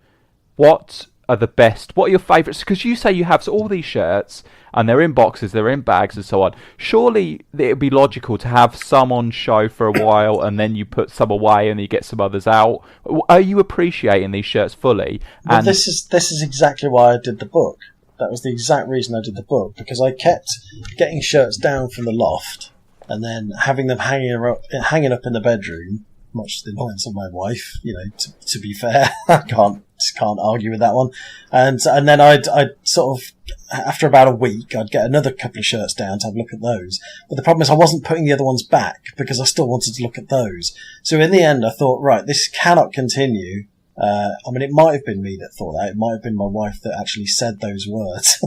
Speaker 1: What are the best? What are your favourites? Because you say you have all these shirts and they're in boxes, they're in bags, and so on. Surely it would be logical to have some on show for a while, and then you put some away, and you get some others out. Are you appreciating these shirts fully?
Speaker 2: Well, this is exactly why I did the book. That was the exact reason I did the book, because I kept getting shirts down from the loft and then having them hanging up in the bedroom, much to the annoyance of my wife. To be fair, I can't argue with that one. And then I'd sort of, after about a week, I'd get another couple of shirts down to have a look at those. But the problem is I wasn't putting the other ones back because I still wanted to look at those. So in the end, I thought, right, this cannot continue. It might have been me that thought that. It might have been my wife that actually said those words.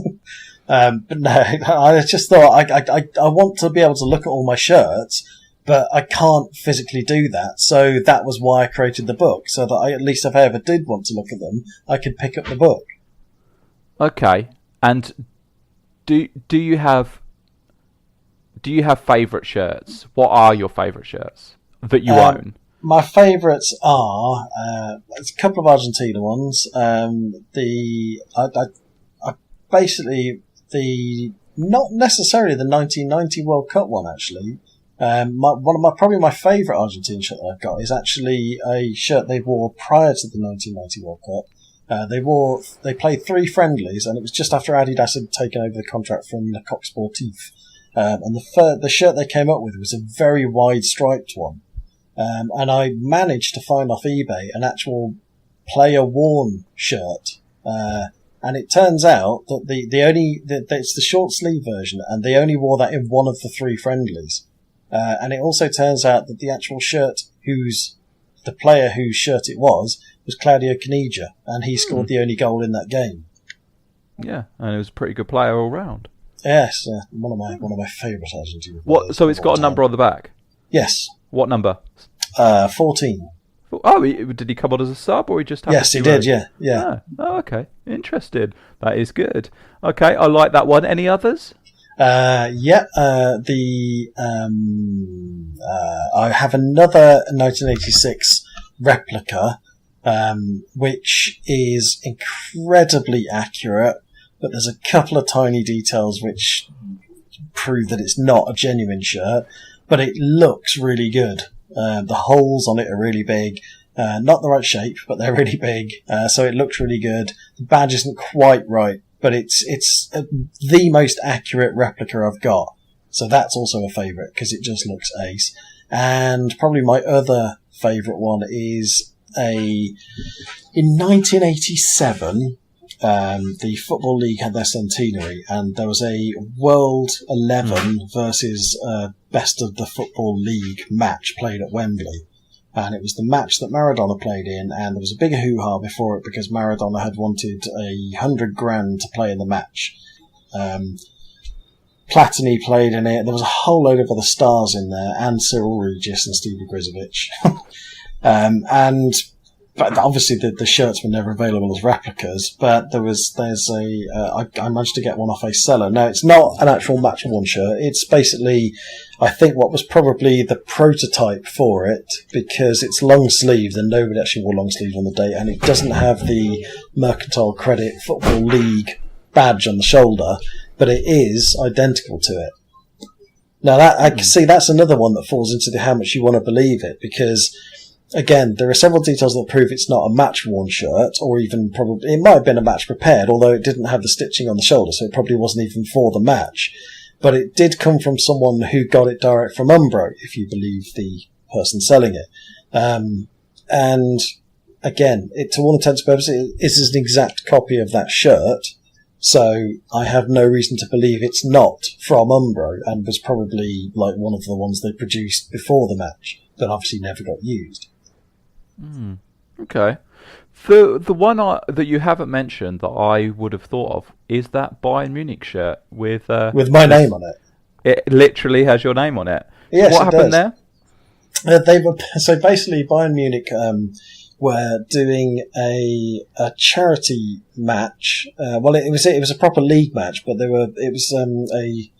Speaker 2: But no, I just thought I want to be able to look at all my shirts, but I can't physically do that. So that was why I created the book, so that at least if I ever did want to look at them, I could pick up the book. Okay.
Speaker 1: And do you have favourite shirts? What are your favourite shirts that you own?
Speaker 2: My favourites are a couple of Argentina ones. Not necessarily the 1990 World Cup one, actually. Probably my favourite Argentina shirt that I've got is actually a shirt they wore prior to the 1990 World Cup. They played 3 friendlies, and it was just after Adidas had taken over the contract from Le Coq Sportif. And the shirt they came up with was a very wide striped one. And I managed to find off eBay an actual player-worn shirt. And it turns out that it's the short sleeve version, and they only wore that in one of the 3 friendlies. And it also turns out that the actual shirt the player whose shirt it was Claudio Caniggia, and he scored the only goal in that game.
Speaker 1: Yeah, and he was a pretty good player all round.
Speaker 2: Yes, one of my favourite Argentine.
Speaker 1: What? So it's got a number on the back?
Speaker 2: Yes.
Speaker 1: What number?
Speaker 2: 14.
Speaker 1: Oh, did he come on as a sub, or he just happened?
Speaker 2: Yes, he did. Yeah.
Speaker 1: Oh, okay. Interesting. That is good. Okay, I like that one. Any others?
Speaker 2: I have another 1986 replica, which is incredibly accurate, but there's a couple of tiny details which prove that it's not a genuine shirt, but it looks really good. The holes on it are really big. Not the right shape, but they're really big. So it looks really good. The badge isn't quite right, but it's the most accurate replica I've got. So that's also a favourite, because it just looks ace. And probably my other favourite one is in 1987, the Football League had their centenary, and there was a World 11 versus Best of the Football League match played at Wembley. And it was the match that Maradona played in, and there was a big hoo-ha before it because Maradona had wanted $100,000 to play in the match. Platini played in it. There was a whole load of other stars in there, and Cyril Regis and Stevie Grizovic. But obviously the shirts were never available as replicas, but I managed to get one off a seller. Now, it's not an actual match-worn shirt. It's basically, I think, what was probably the prototype for it, because it's long-sleeved, and nobody actually wore long-sleeve on the day, and it doesn't have the Mercantile Credit Football League badge on the shoulder, but it is identical to it. Now, I can see that's another one that falls into the how much you want to believe it, because again, there are several details that prove it's not a match-worn shirt, or even probably, it might have been a match prepared, although it didn't have the stitching on the shoulder, so it probably wasn't even for the match. But it did come from someone who got it direct from Umbro, if you believe the person selling it. And again, to all intents and purposes, it is an exact copy of that shirt, so I have no reason to believe it's not from Umbro, and was probably like one of the ones they produced before the match, but obviously never got used.
Speaker 1: Okay. The one that you haven't mentioned that I would have thought of is that Bayern Munich shirt with
Speaker 2: my name on it.
Speaker 1: It literally has your name on it.
Speaker 2: Yes,
Speaker 1: what happened there?
Speaker 2: So basically, Bayern Munich were doing a charity match. Well, it was a proper league match, but it was a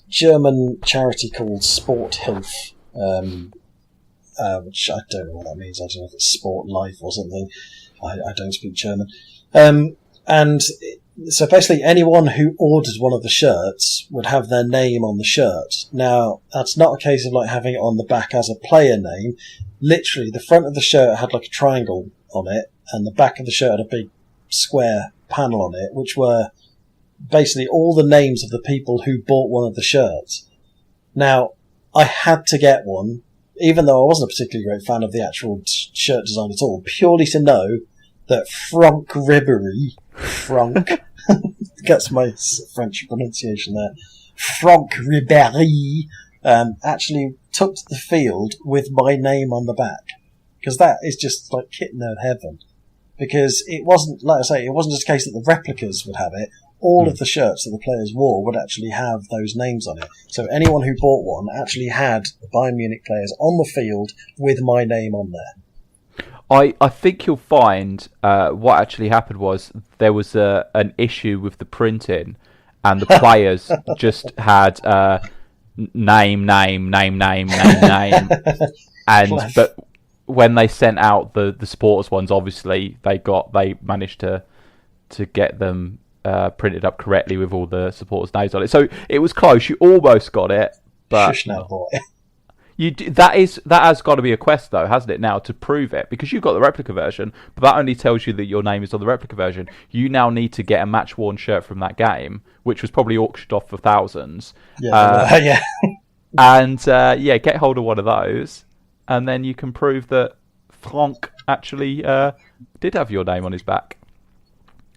Speaker 2: German charity called Sporthilfe. Which I don't know what that means. I don't know if it's Sport Life or something. I don't speak German. And so basically anyone who ordered one of the shirts would have their name on the shirt. Now, that's not a case of like having it on the back as a player name. Literally, the front of the shirt had like a triangle on it, and the back of the shirt had a big square panel on it, which were basically all the names of the people who bought one of the shirts. Now, I had to get one, even though I wasn't a particularly great fan of the actual shirt design at all, purely to know that Franck Ribéry, that's my French pronunciation there, Franck Ribéry, actually took to the field with my name on the back. Because that is just like kitten nerd heaven. Because it wasn't, like I say, it wasn't just a case that the replicas would have it. All of the shirts that the players wore would actually have those names on it. So anyone who bought one actually had the Bayern Munich players on the field with my name on there.
Speaker 1: I think you'll find what actually happened was there was an issue with the printing, and the players just had name, and but when they sent out the supporters ones, obviously they managed to get them printed up correctly with all the supporters' names on it. So it was close. You almost got it, but
Speaker 2: Shush now, boy.
Speaker 1: That has got to be a quest, though, hasn't it? Now to prove it, because you've got the replica version, but that only tells you that your name is on the replica version. You now need to get a match-worn shirt from that game, which was probably auctioned off for thousands.
Speaker 2: Yeah, yeah.
Speaker 1: And get hold of one of those, and then you can prove that Franck actually did have your name on his back.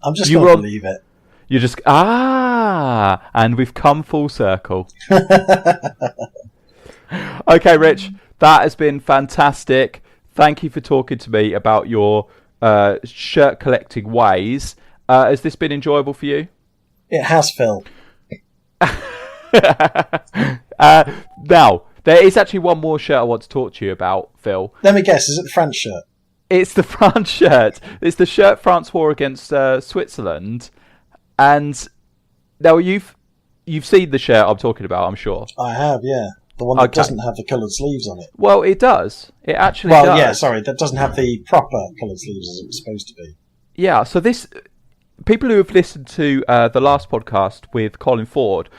Speaker 2: I'm just going to believe it.
Speaker 1: You're just... and we've come full circle. Okay, Rich, that has been fantastic. Thank you for talking to me about your shirt collecting ways. Has this been enjoyable for you?
Speaker 2: It has, Phil.
Speaker 1: Now, there is actually one more shirt I want to talk to you about, Phil.
Speaker 2: Let me guess, is it the France shirt?
Speaker 1: It's the France shirt. It's the shirt France wore against Switzerland. And now you've seen the shirt I'm talking about, I'm sure.
Speaker 2: I have, yeah. The one that doesn't have the coloured sleeves on it.
Speaker 1: Well, it does. It actually does.
Speaker 2: Well, yeah, sorry, that doesn't have the proper coloured sleeves as it was supposed to be.
Speaker 1: Yeah, so this... People who have listened to the last podcast with Colin Ford,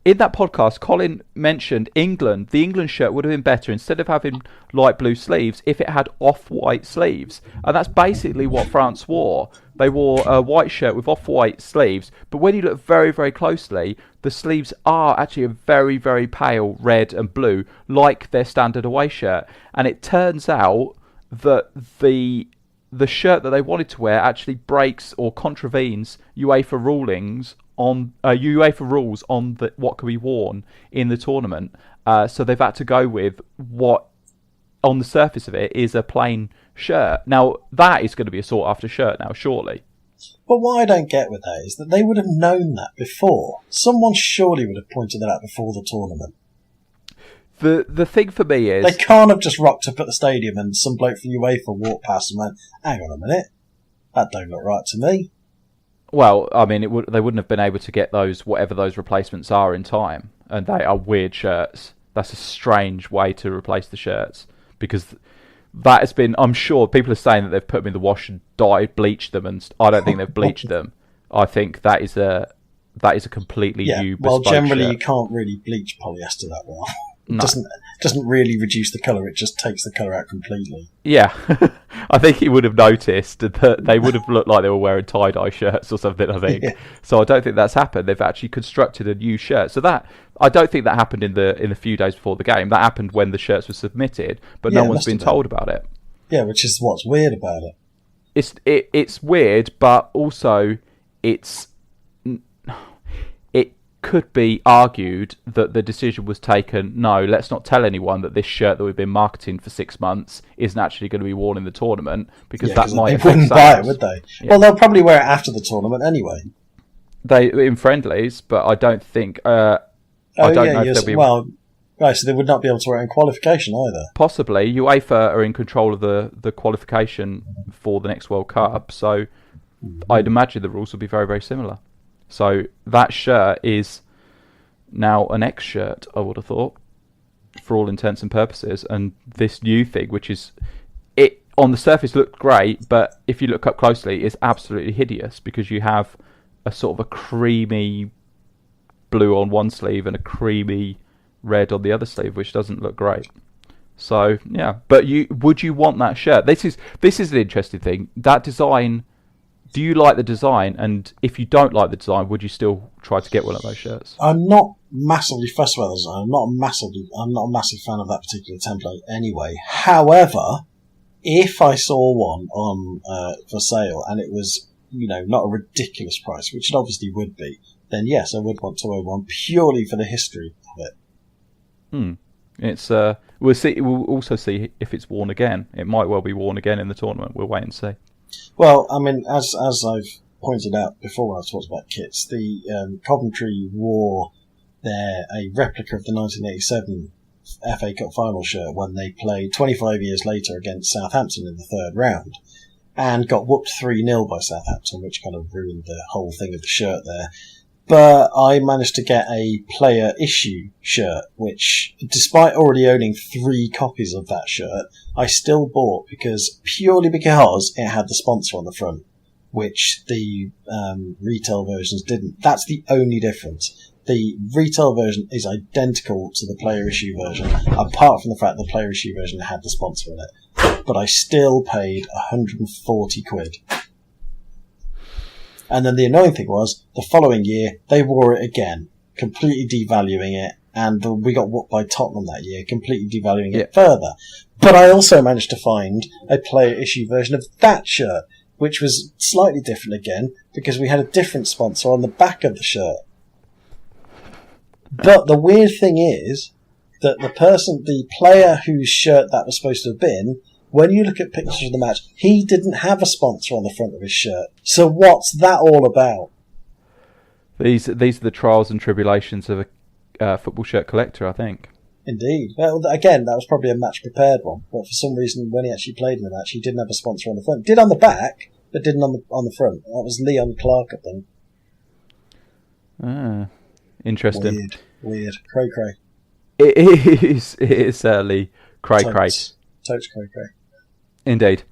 Speaker 1: in that podcast, Colin mentioned England. The England shirt would have been better instead of having light blue sleeves if it had off-white sleeves. And that's basically what France wore. They wore a white shirt with off-white sleeves, but when you look very, very closely, the sleeves are actually a very, very pale red and blue, like their standard away shirt. And it turns out that the shirt that they wanted to wear actually breaks or contravenes UEFA rules on what can be worn in the tournament. So they've had to go with what, on the surface of it, is a plain shirt. Now, that is going to be a sought-after shirt now, surely.
Speaker 2: But what I don't get with that is that they would have known that before. Someone surely would have pointed that out before the tournament.
Speaker 1: The thing for me is...
Speaker 2: They can't have just rocked up at the stadium and some bloke from UEFA walked past and went, hang on a minute, that don't look right to me.
Speaker 1: Well, I mean, they wouldn't have been able to get those, whatever those replacements are, in time. And they are weird shirts. That's a strange way to replace the shirts. Because that has been... I'm sure people are saying that they've put them in the wash and bleached them. And I don't think they've bleached them. I think that is a completely new bespoke
Speaker 2: generally
Speaker 1: shirt.
Speaker 2: You can't really bleach polyester that well.
Speaker 1: No.
Speaker 2: Doesn't really reduce the colour, it just takes the colour out completely.
Speaker 1: Yeah, I think he would have noticed that they would have looked like they were wearing tie-dye shirts or something, I think. Yeah. So I don't think that's happened. They've actually constructed a new shirt. So that, I don't think that happened in the few days before the game. That happened when the shirts were submitted, but no one's been told about it.
Speaker 2: Yeah, which is what's weird about it.
Speaker 1: It's weird, but also it could be argued that the decision was taken, no, let's not tell anyone that this shirt that we've been marketing for 6 months isn't actually going to be worn in the tournament, because that might affect
Speaker 2: wouldn't
Speaker 1: sales.
Speaker 2: Buy it, would they? Yeah. Well, they'll probably wear it after the tournament anyway.
Speaker 1: They in friendlies, but I don't think... I don't know if they'll be...
Speaker 2: Well, right, so they would not be able to wear it in qualification either.
Speaker 1: Possibly. UEFA are in control of the qualification for the next World Cup, so I'd imagine the rules will be very, very similar. So that shirt is now an X shirt, I would have thought, for all intents and purposes. And this new thing, which is, it on the surface looked great, but if you look up closely, it's absolutely hideous, because you have a sort of a creamy blue on one sleeve and a creamy red on the other sleeve, which doesn't look great. So yeah, but would you want that shirt? This is an interesting thing. That design. Do you like the design? And if you don't like the design, would you still try to get one of those shirts?
Speaker 2: I'm not massively fussed about the design. I'm not a massive fan of that particular template anyway. However, if I saw one on for sale and it was, not a ridiculous price, which it obviously would be, then yes, I would want to own one purely for the history of it.
Speaker 1: It's we'll see. We'll also see if it's worn again. It might well be worn again in the tournament. We'll wait and see.
Speaker 2: Well, I mean, as I've pointed out before when I've talked about kits, the Coventry wore a replica of the 1987 FA Cup final shirt when they played 25 years later against Southampton in the third round, and got whooped 3-0 by Southampton, which kind of ruined the whole thing of the shirt there. But I managed to get a player issue shirt, which, despite already owning 3 copies of that shirt, I still bought purely because it had the sponsor on the front, which the retail versions didn't. That's the only difference. The retail version is identical to the player issue version, apart from the fact the player issue version had the sponsor in it. But I still paid 140 quid. And then the annoying thing was, the following year, they wore it again, completely devaluing it, and we got whooped by Tottenham that year, completely devaluing it further. But I also managed to find a player issue version of that shirt, which was slightly different again, because we had a different sponsor on the back of the shirt. But the weird thing is that the player whose shirt that was supposed to have been, when you look at pictures of the match, he didn't have a sponsor on the front of his shirt. So what's that all about?
Speaker 1: These are the trials and tribulations of a football shirt collector, I think.
Speaker 2: Indeed. Well, again, that was probably a match-prepared one, but for some reason, when he actually played in the match, he didn't have a sponsor on the front. Did on the back, but didn't on the front. That was Leon Clark, I think.
Speaker 1: Ah, interesting.
Speaker 2: Weird. Cray-cray.
Speaker 1: It is certainly cray-cray.
Speaker 2: Totes cray-cray.
Speaker 1: Indeed.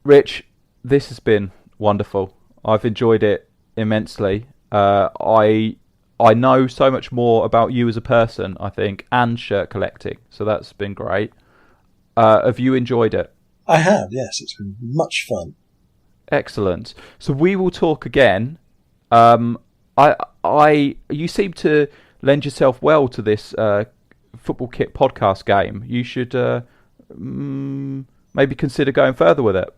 Speaker 1: Rich, this has been wonderful. I've enjoyed it immensely. I know so much more about you as a person, I think, and shirt collecting. So that's been great. Have you enjoyed it?
Speaker 2: I have, yes. It's been much fun.
Speaker 1: Excellent. So we will talk again. You seem to lend yourself well to this football kit podcast game. You should maybe consider going further with it.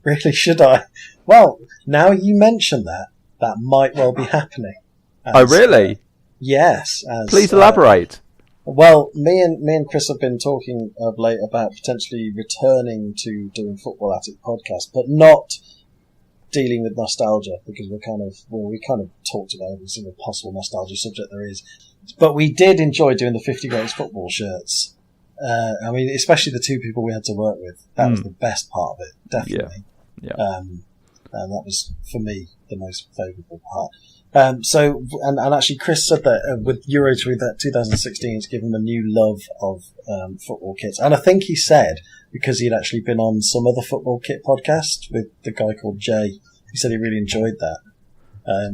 Speaker 2: Really, should I? Well, now you mention that might well be happening.
Speaker 1: Oh, really?
Speaker 2: Yes.
Speaker 1: Please elaborate.
Speaker 2: Well, me and Chris have been talking of late about potentially returning to doing Football Attic podcast, but not dealing with nostalgia, because we kind of talked about every single possible nostalgia subject there is. But we did enjoy doing the 50 greatest football shirts. I mean, especially the two people we had to work with. That was the best part of it, definitely.
Speaker 1: Yeah.
Speaker 2: And that was, for me, the most favourable part. And actually Chris said that with Euro 2016, it's given him a new love of football kits. And I think he said, because he'd actually been on some other football kit podcast with the guy called Jay, he said he really enjoyed that.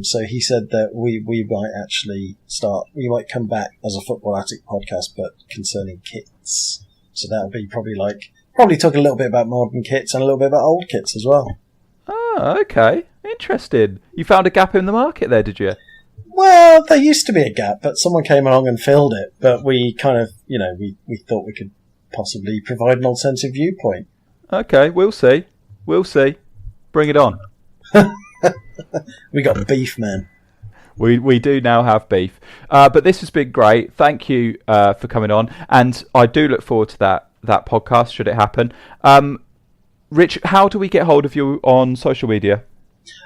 Speaker 2: So he said that we might come back as a Football Attic podcast, but concerning kits. So that'll be probably talk a little bit about modern kits and a little bit about old kits as well.
Speaker 1: Oh, okay. Interesting. You found a gap in the market there, did you?
Speaker 2: Well, there used to be a gap, but someone came along and filled it. But we kind of, we thought we could possibly provide an alternative viewpoint.
Speaker 1: Okay, we'll see. Bring it on.
Speaker 2: We got beef, man.
Speaker 1: We do now have beef. But this has been great. Thank you for coming on. And I do look forward to that podcast, should it happen. Rich, how do we get hold of you on social media?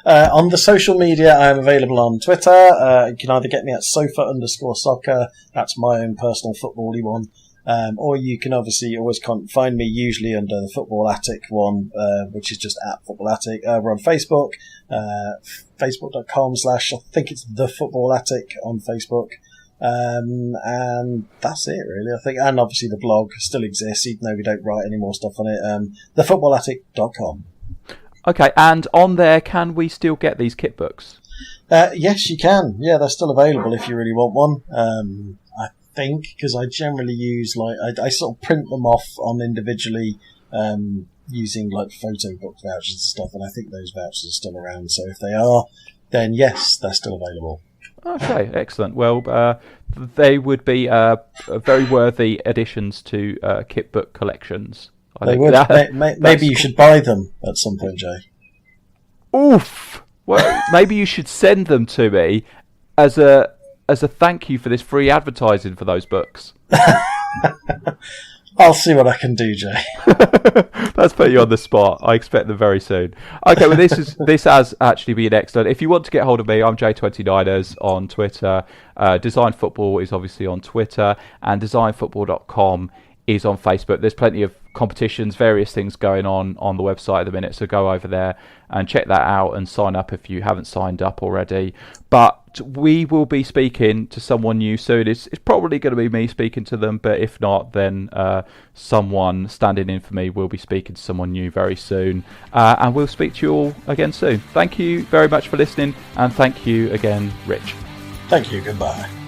Speaker 2: On the social media, I'm available on Twitter. You can either get me at sofa_soccer. That's my own personal football-y one. Or you can obviously always find me usually under the Football Attic one, which is just at Football Attic. We're on Facebook, facebook.com/ I think it's The Football Attic on Facebook. And that's it really, I think. And obviously the blog still exists, even though we don't write any more stuff on it. thefootballattic.com.
Speaker 1: Okay, and on there, can we still get these kit books?
Speaker 2: Yes, you can. Yeah, they're still available if you really want one. I think, because I generally use, I sort of print them off on individually, using, photo book vouchers and stuff, and I think those vouchers are still around, so if they are, then yes, they're still available.
Speaker 1: Okay, excellent. Well, they would be very worthy additions to kit book collections.
Speaker 2: They would. Maybe you should buy them at some point, Jay.
Speaker 1: Oof! Well, maybe you should send them to me as a thank you for this free advertising for those books.
Speaker 2: I'll see what I can do, Jay.
Speaker 1: That's put you on the spot. I expect them very soon. Okay, well, this has actually been excellent. If you want to get hold of me, I'm J29ers on Twitter. Design Football is obviously on Twitter, and designfootball.com is on Facebook. There's plenty of competitions, various things going on the website at the minute, so go over there and check that out and sign up if you haven't signed up already. But we will be speaking to someone new soon. It's probably going to be me speaking to them, but if not, then someone standing in for me will be speaking to someone new very soon, and we'll speak to you all again soon. Thank you very much for listening, and thank you again, Rich.
Speaker 2: Thank you, goodbye.